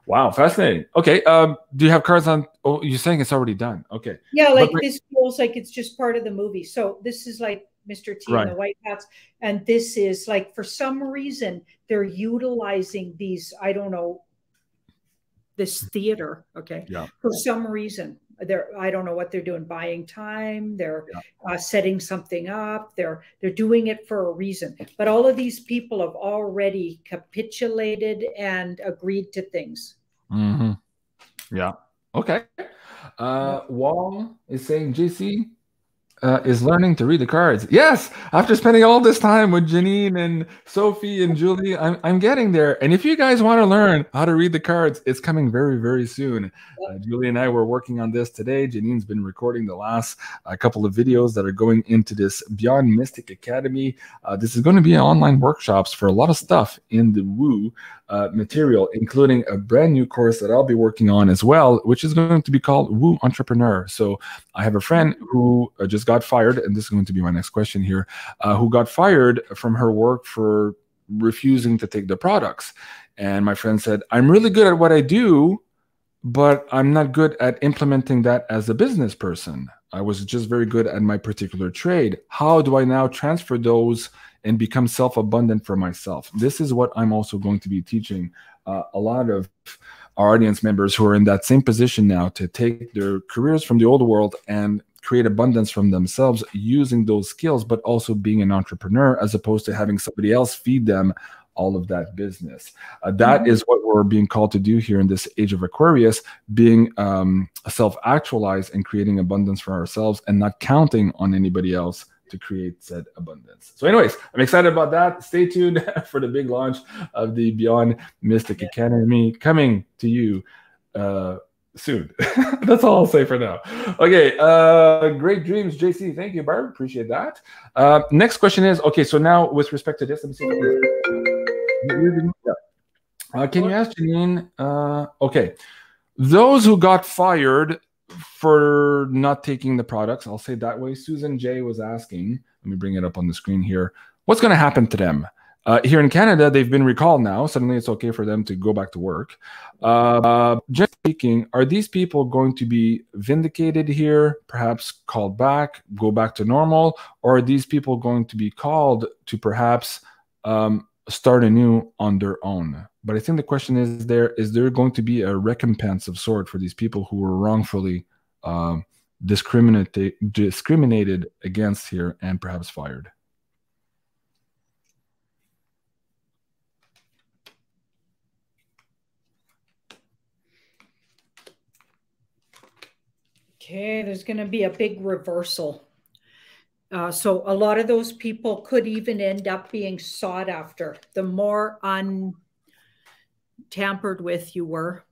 Wow, fascinating. Okay. Do you have cards on? Oh, you're saying it's already done. Okay. Yeah, like this feels like it's just part of the movie. So this is like Mr. T and the White Hats. And this is like, for some reason, they're utilizing these, I don't know, this theater. Okay. Yeah. For some reason. I don't know what they're doing, buying time. They're setting something up. They're doing it for a reason. But all of these people have already capitulated and agreed to things. Yeah. Okay. Wong is saying, JC, is learning to read the cards. Yes, after spending all this time with Janine and Sophie and Julie, I'm getting there. And if you guys want to learn how to read the cards, it's coming very, very soon. Julie and I were working on this today. Janine's been recording the last couple of videos that are going into this Beyond Mystic Academy. This is going to be online workshops for a lot of stuff in the woo material, including a brand new course that I'll be working on as well, which is going to be called Woo Entrepreneur. So I have a friend who just got fired, and this is going to be my next question here, who got fired from her work for refusing to take the products. And my friend said, I'm really good at what I do, but I'm not good at implementing that as a business person. I was just very good at my particular trade. How do I now transfer those and become self-abundant for myself? This is what I'm also going to be teaching a lot of our audience members who are in that same position now, to take their careers from the old world and create abundance from themselves using those skills, but also being an entrepreneur as opposed to having somebody else feed them all of that business. That is what we're being called to do here in this age of Aquarius, being self-actualized and creating abundance for ourselves and not counting on anybody else to create said abundance. So anyways, I'm excited about that. Stay tuned for the big launch of the Beyond Mystic Academy coming to you soon. That's all I'll say for now. Okay, great dreams, JC. Thank you, Barb. Appreciate that. Next question is, okay, so now with respect to this, let me see. Can you ask Janine? Okay, those who got fired for not taking the products, I'll say it that way. Susan J was asking, let me bring it up on the screen here. What's going to happen to them? Here in Canada, they've been recalled now. Suddenly it's okay for them to go back to work. Just speaking, are these people going to be vindicated here, perhaps called back, go back to normal? Or are these people going to be called to perhaps start anew on their own? But I think the question is there going to be a recompense of sort for these people who were wrongfully discriminated against here and perhaps fired? Okay, there's going to be a big reversal. So a lot of those people could even end up being sought after. The more untampered with you were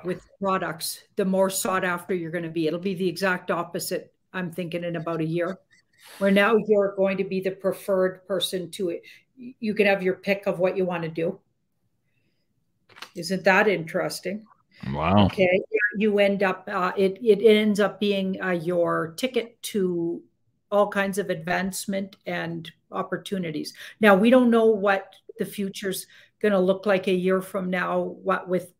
with products, the more sought after you're going to be. It'll be the exact opposite, I'm thinking, in about a year, where now you're going to be the preferred person to it. You can have your pick of what you want to do. Isn't that interesting? Wow. Okay. You end up, it ends up being your ticket to all kinds of advancement and opportunities. Now, we don't know what the future's going to look like a year from now, what with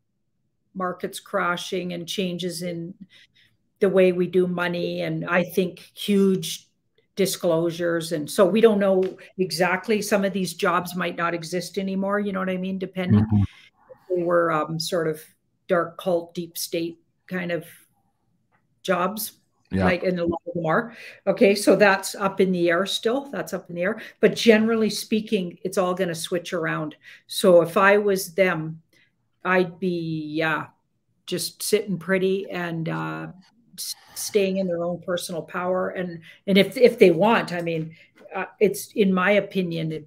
markets crashing and changes in the way we do money, and I think huge disclosures. And so we don't know exactly. Some of these jobs might not exist anymore. You know what I mean? Depending. They were sort of dark cult, deep state kind of jobs. Yeah. Like, and a lot of them are. Okay, so that's up in the air still. That's up in the air. But generally speaking, it's all going to switch around. So if I was them, I'd be, just sitting pretty and staying in their own personal power. And if they want, I mean, it's, in my opinion,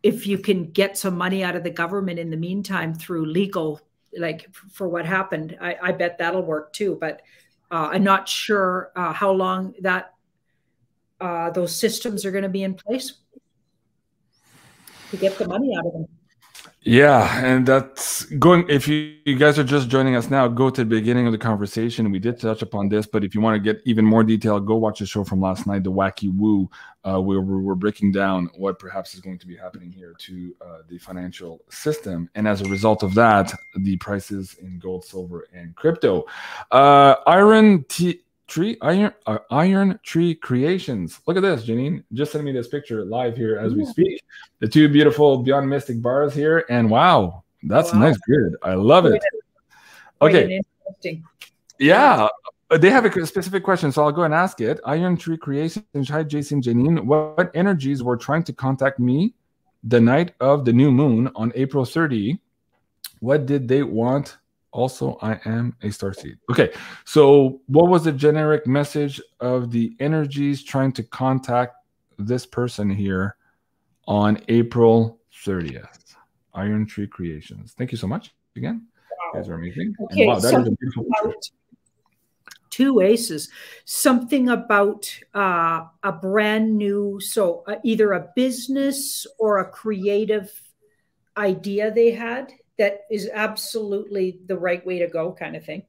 if you can get some money out of the government in the meantime through legal, like for what happened, I bet that'll work too. But I'm not sure how long that those systems are going to be in place to get the money out of them. Yeah, and that's going, if you guys are just joining us now, go to the beginning of the conversation. We did touch upon this, but if you want to get even more detail, go watch the show from last night, The Wacky Woo, where we're breaking down what perhaps is going to be happening here to the financial system. And as a result of that, the prices in gold, silver, and crypto. Iron Tree Creations. Look at this, Janine. Just send me this picture live here as we speak. The two beautiful Beyond Mystic bars here. And wow, that's nice grid. I love it. Okay. Yeah. They have a specific question, so I'll go and ask it. Iron Tree Creations. Hi, Jason, Janine. What energies were trying to contact me the night of the new moon on April 30? What did they want Also, I am a starseed. Okay, so what was the generic message of the energies trying to contact this person here on April 30th? Iron Tree Creations. Thank you so much again. You guys are amazing. Okay, And wow, that is a beautiful picture. 2 aces. Something about a brand new, so either a business or a creative idea they had that is absolutely the right way to go, kind of thing.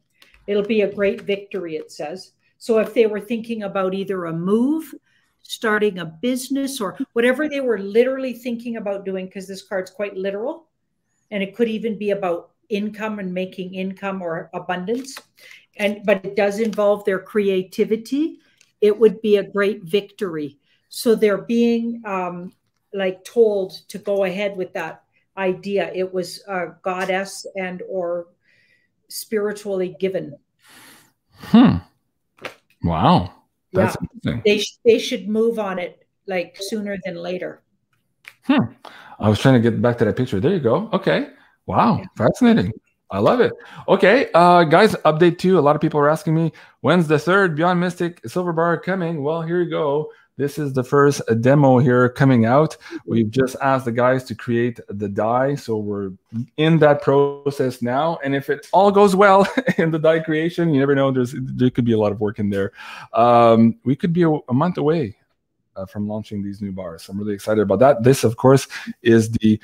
It'll be a great victory, it says. So if they were thinking about either a move, starting a business, or whatever they were literally thinking about doing, because this card's quite literal, and it could even be about income and making income or abundance, but it does involve their creativity, it would be a great victory. So they're being like told to go ahead with that idea. It was a goddess and or spiritually given. Wow. That's interesting. They should move on it like sooner than later. I was trying to get back to that picture. There you go. Okay. Wow. Yeah. Fascinating. I love it. Okay, guys, update 2. A lot of people are asking me, when's the 3rd Beyond Mystic Silver Bar coming? Well, here you go. This is the first demo here coming out. We've just asked the guys to create the die, so we're in that process now. And if it all goes well in the die creation, you never know, there could be a lot of work in there. We could be a month away from launching these new bars. I'm really excited about that. This, of course, is the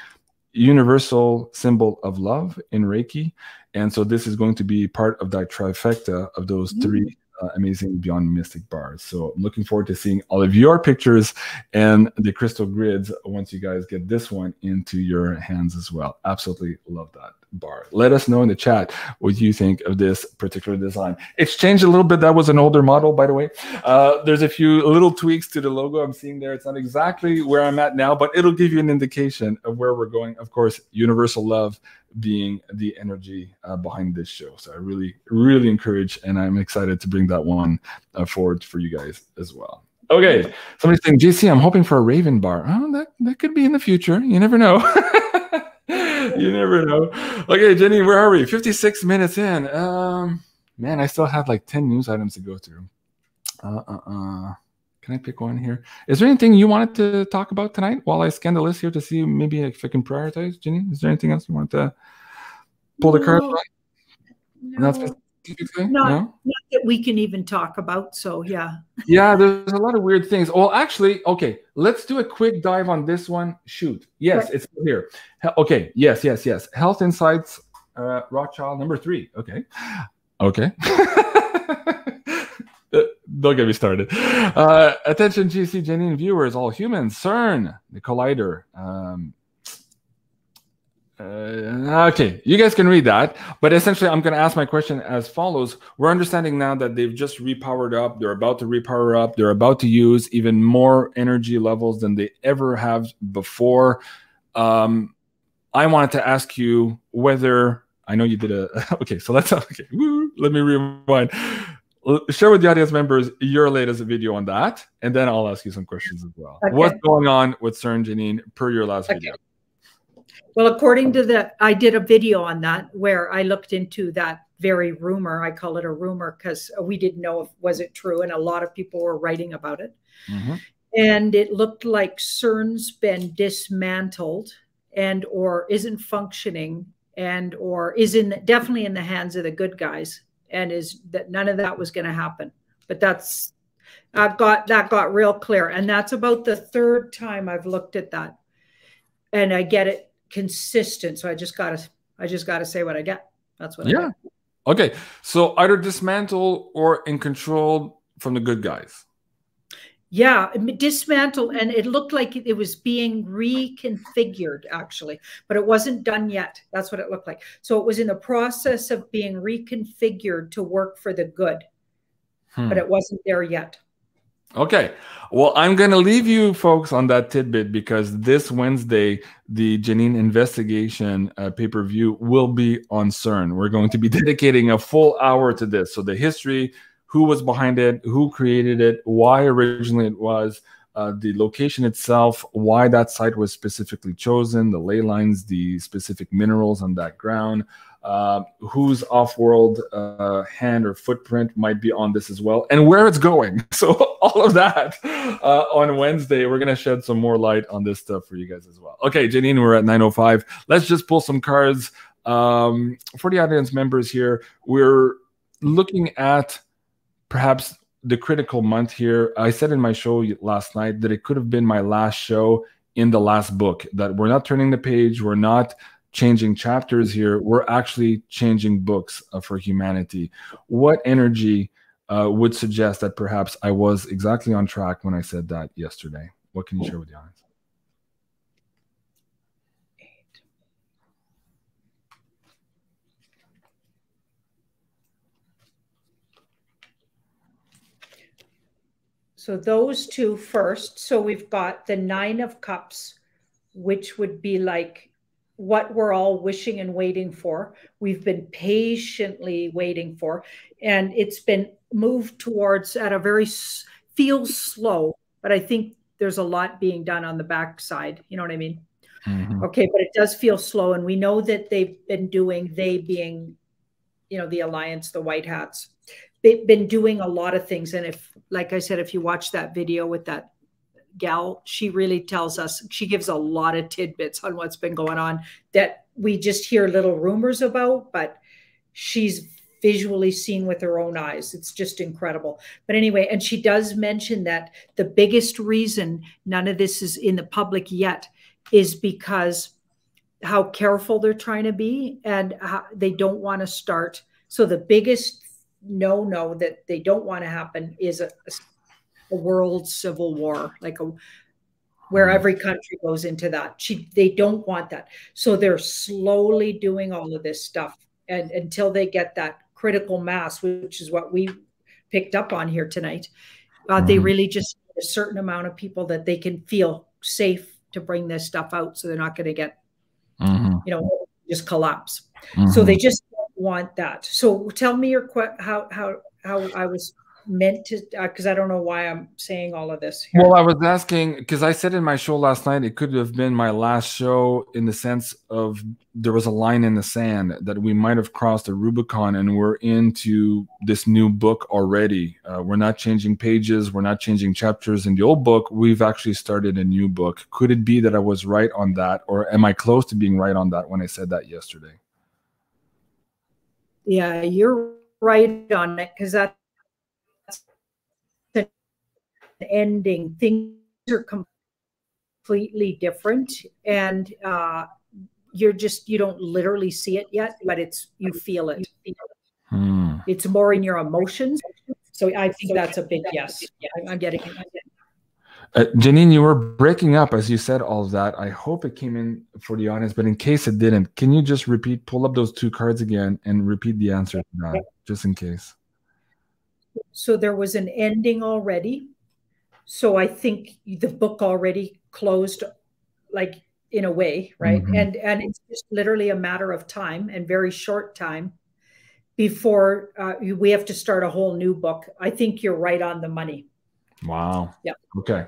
universal symbol of love in Reiki. And so this is going to be part of that trifecta of those 3 amazing Beyond Mystic bars. So I'm looking forward to seeing all of your pictures and the crystal grids once you guys get this one into your hands as well. Absolutely love that bar. Let us know in the chat what you think of this particular design. It's changed a little bit. That was an older model, by the way. There's a few little tweaks to the logo I'm seeing there. It's not exactly where I'm at now, but it'll give you an indication of where we're going. Of course, universal love being the energy behind this show. So I really, really encourage, and I'm excited to bring that one forward for you guys as well. Okay, somebody's saying, JC, I'm hoping for a Raven bar. Oh, that could be in the future. You never know. You never know. Okay, Jenny, where are we? 56 minutes in. Man, I still have like 10 news items to go through. Can I pick one here? Is there anything you wanted to talk about tonight while I scan the list here to see maybe if I can prioritize, Jenny? Is there anything else you want to pull the card? No. Not that we can even talk about, so yeah. Yeah, there's a lot of weird things. Well, actually, okay, let's do a quick dive on this one. Shoot. Yes, right. It's here. Okay, yes. Health Insights, Rothschild, number 3. Okay. Don't get me started. Attention, GC, Janine viewers, all humans, CERN, the collider. Okay, you guys can read that. But essentially, I'm going to ask my question as follows. We're understanding now that they've just repowered up. They're about to repower up. They're about to use even more energy levels than they ever have before. I wanted to ask you whether, I know you did okay, so let's, okay, let me rewind. Share with the audience members your latest video on that, and then I'll ask you some questions as well. Okay. What's going on with CERN, Janine, per your last video? Well, according to that, I did a video on that where I looked into that very rumor. I call it a rumor because we didn't know if was it true, and a lot of people were writing about it. And it looked like CERN's been dismantled and or isn't functioning and or is definitely in the hands of the good guys. And is that none of that was going to happen. But that got real clear. And that's about the 3rd time I've looked at that. And I get it consistent. So I just gotta say what I get. That's what I get. Okay. So either dismantle or in control from the good guys. Yeah, dismantle, and it looked like it was being reconfigured, actually, but it wasn't done yet. That's what it looked like. So it was in the process of being reconfigured to work for the good, but it wasn't there yet. Okay. Well, I'm going to leave you folks on that tidbit because this Wednesday, the Janine investigation pay-per-view will be on CERN. We're going to be dedicating a full hour to this. So the history, who was behind it, who created it, why originally it was, the location itself, why that site was specifically chosen, the ley lines, the specific minerals on that ground, whose off-world hand or footprint might be on this as well, and where it's going. So all of that on Wednesday, we're going to shed some more light on this stuff for you guys as well. Okay, Janine, we're at 9:05. Let's just pull some cards. For the audience members here, we're looking at perhaps the critical month here. I said in my show last night that it could have been my last show in the last book, that we're not turning the page, we're not changing chapters here, we're actually changing books for humanity. What energy would suggest that perhaps I was exactly on track when I said that yesterday? What can you share with the audience? So those two first. So we've got the 9 of Cups, which would be like what we're all wishing and waiting for. We've been patiently waiting for, and it's been moved towards at a very, feels slow, but I think there's a lot being done on the backside. You know what I mean? Mm-hmm. Okay, but it does feel slow. And we know that they've been doing, they being, you know, the Alliance, the White Hats, they've been doing a lot of things. And if, like I said, if you watch that video with that gal, she really tells us, she gives a lot of tidbits on what's been going on that we just hear little rumors about, but she's visually seen with her own eyes. It's just incredible. But anyway, and she does mention that the biggest reason none of this is in the public yet is because how careful they're trying to be, and how they don't want to start. So the biggest no that they don't want to happen is a world civil war, like where every country goes into that. They don't want that. So they're slowly doing all of this stuff, and until they get that critical mass, which is what we picked up on here tonight, they really just need a certain amount of people that they can feel safe to bring this stuff out, so they're not going to get, you know, just collapse. So they just want that. So tell me your how I was meant to, because I don't know why I'm saying all of this here. Well, I was asking because I said in my show last night it could have been my last show, in the sense of there was a line in the sand that we might have crossed a Rubicon and we're into this new book already. We're not changing pages, we're not changing chapters in the old book, we've actually started a new book. Could it be that I was right on that, or am I close to being right on that when I said that yesterday? Yeah, you're right on it, because that's the ending. Things are completely different, and you don't literally see it yet, but you feel it. It's more in your emotions. So I think that's a big yes. I'm getting it. Janine, you were breaking up as you said all of that. I hope it came in for the audience, but in case it didn't, can you just pull up those 2 cards again and repeat the answer to that, just in case? So there was an ending already. So I think the book already closed, like, in a way, right? And it's just literally a matter of time, and very short time, before we have to start a whole new book. I think you're right on the money. Wow. Yeah. Okay.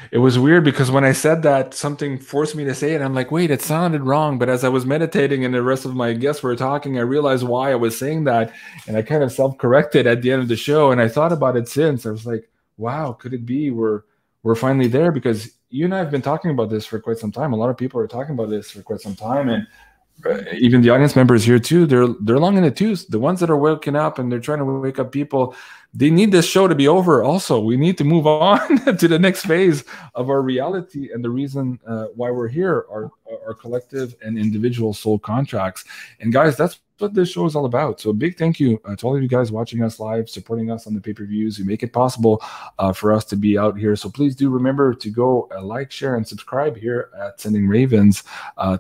It was weird because when I said that, something forced me to say it. I'm like, wait, it sounded wrong. But as I was meditating and the rest of my guests were talking, I realized why I was saying that. And I kind of self-corrected at the end of the show. And I thought about it since. I was like, wow, could it be we're finally there? Because you and I have been talking about this for quite some time. A lot of people are talking about this for quite some time. And even the audience members here too, they're long in the tooth. The ones that are waking up and they're trying to wake up people, they need this show to be over. Also, we need to move on to the next phase of our reality, and the reason why we're here are our collective and individual soul contracts. And guys, that's what this show is all about. So a big thank you to all of you guys watching us live, supporting us on the pay-per-views, who make it possible for us to be out here. So please do remember to go like, share, and subscribe here at Sending Ravens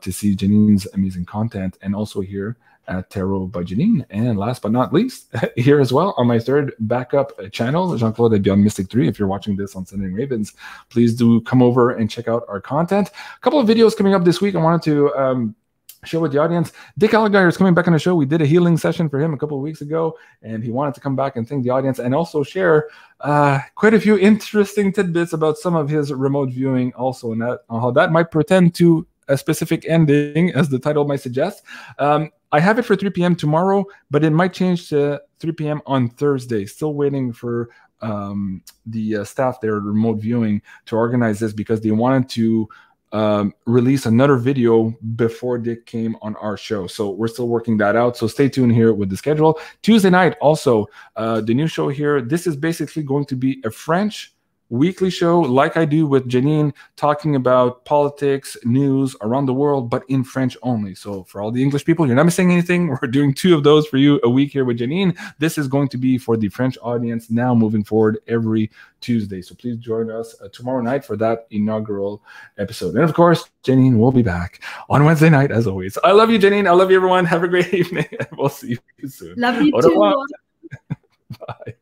to see Janine's amazing content, and also here at Tarot by Janine. And last but not least, here as well on my 3rd backup channel, Jean-Claude at BeyondMystic 3. If you're watching this on Sending Ravens, please do come over and check out our content. A couple of videos coming up this week I wanted to share with the audience. Dick Alligator is coming back on the show. We did a healing session for him a couple of weeks ago, and he wanted to come back and thank the audience, and also share quite a few interesting tidbits about some of his remote viewing also, and how that might pertain to a specific ending, as the title might suggest. I have it for 3 p.m. tomorrow, but it might change to 3 p.m. on Thursday. Still waiting for the staff there, remote viewing, to organize this because they wanted to release another video before Dick came on our show. So we're still working that out. So stay tuned here with the schedule. Tuesday night, also, the new show here. This is basically going to be a French weekly show like I do with Janine, talking about politics, news around the world, but in French only. So for all the English people, you're not missing anything. We're doing 2 of those for you a week here with Janine. This is going to be for the French audience now moving forward every Tuesday. So please join us tomorrow night for that inaugural episode. And of course, Janine will be back on Wednesday night as always. I love you, Janine. I love you, everyone. Have a great evening. And we'll see you soon. Love you too. Bye.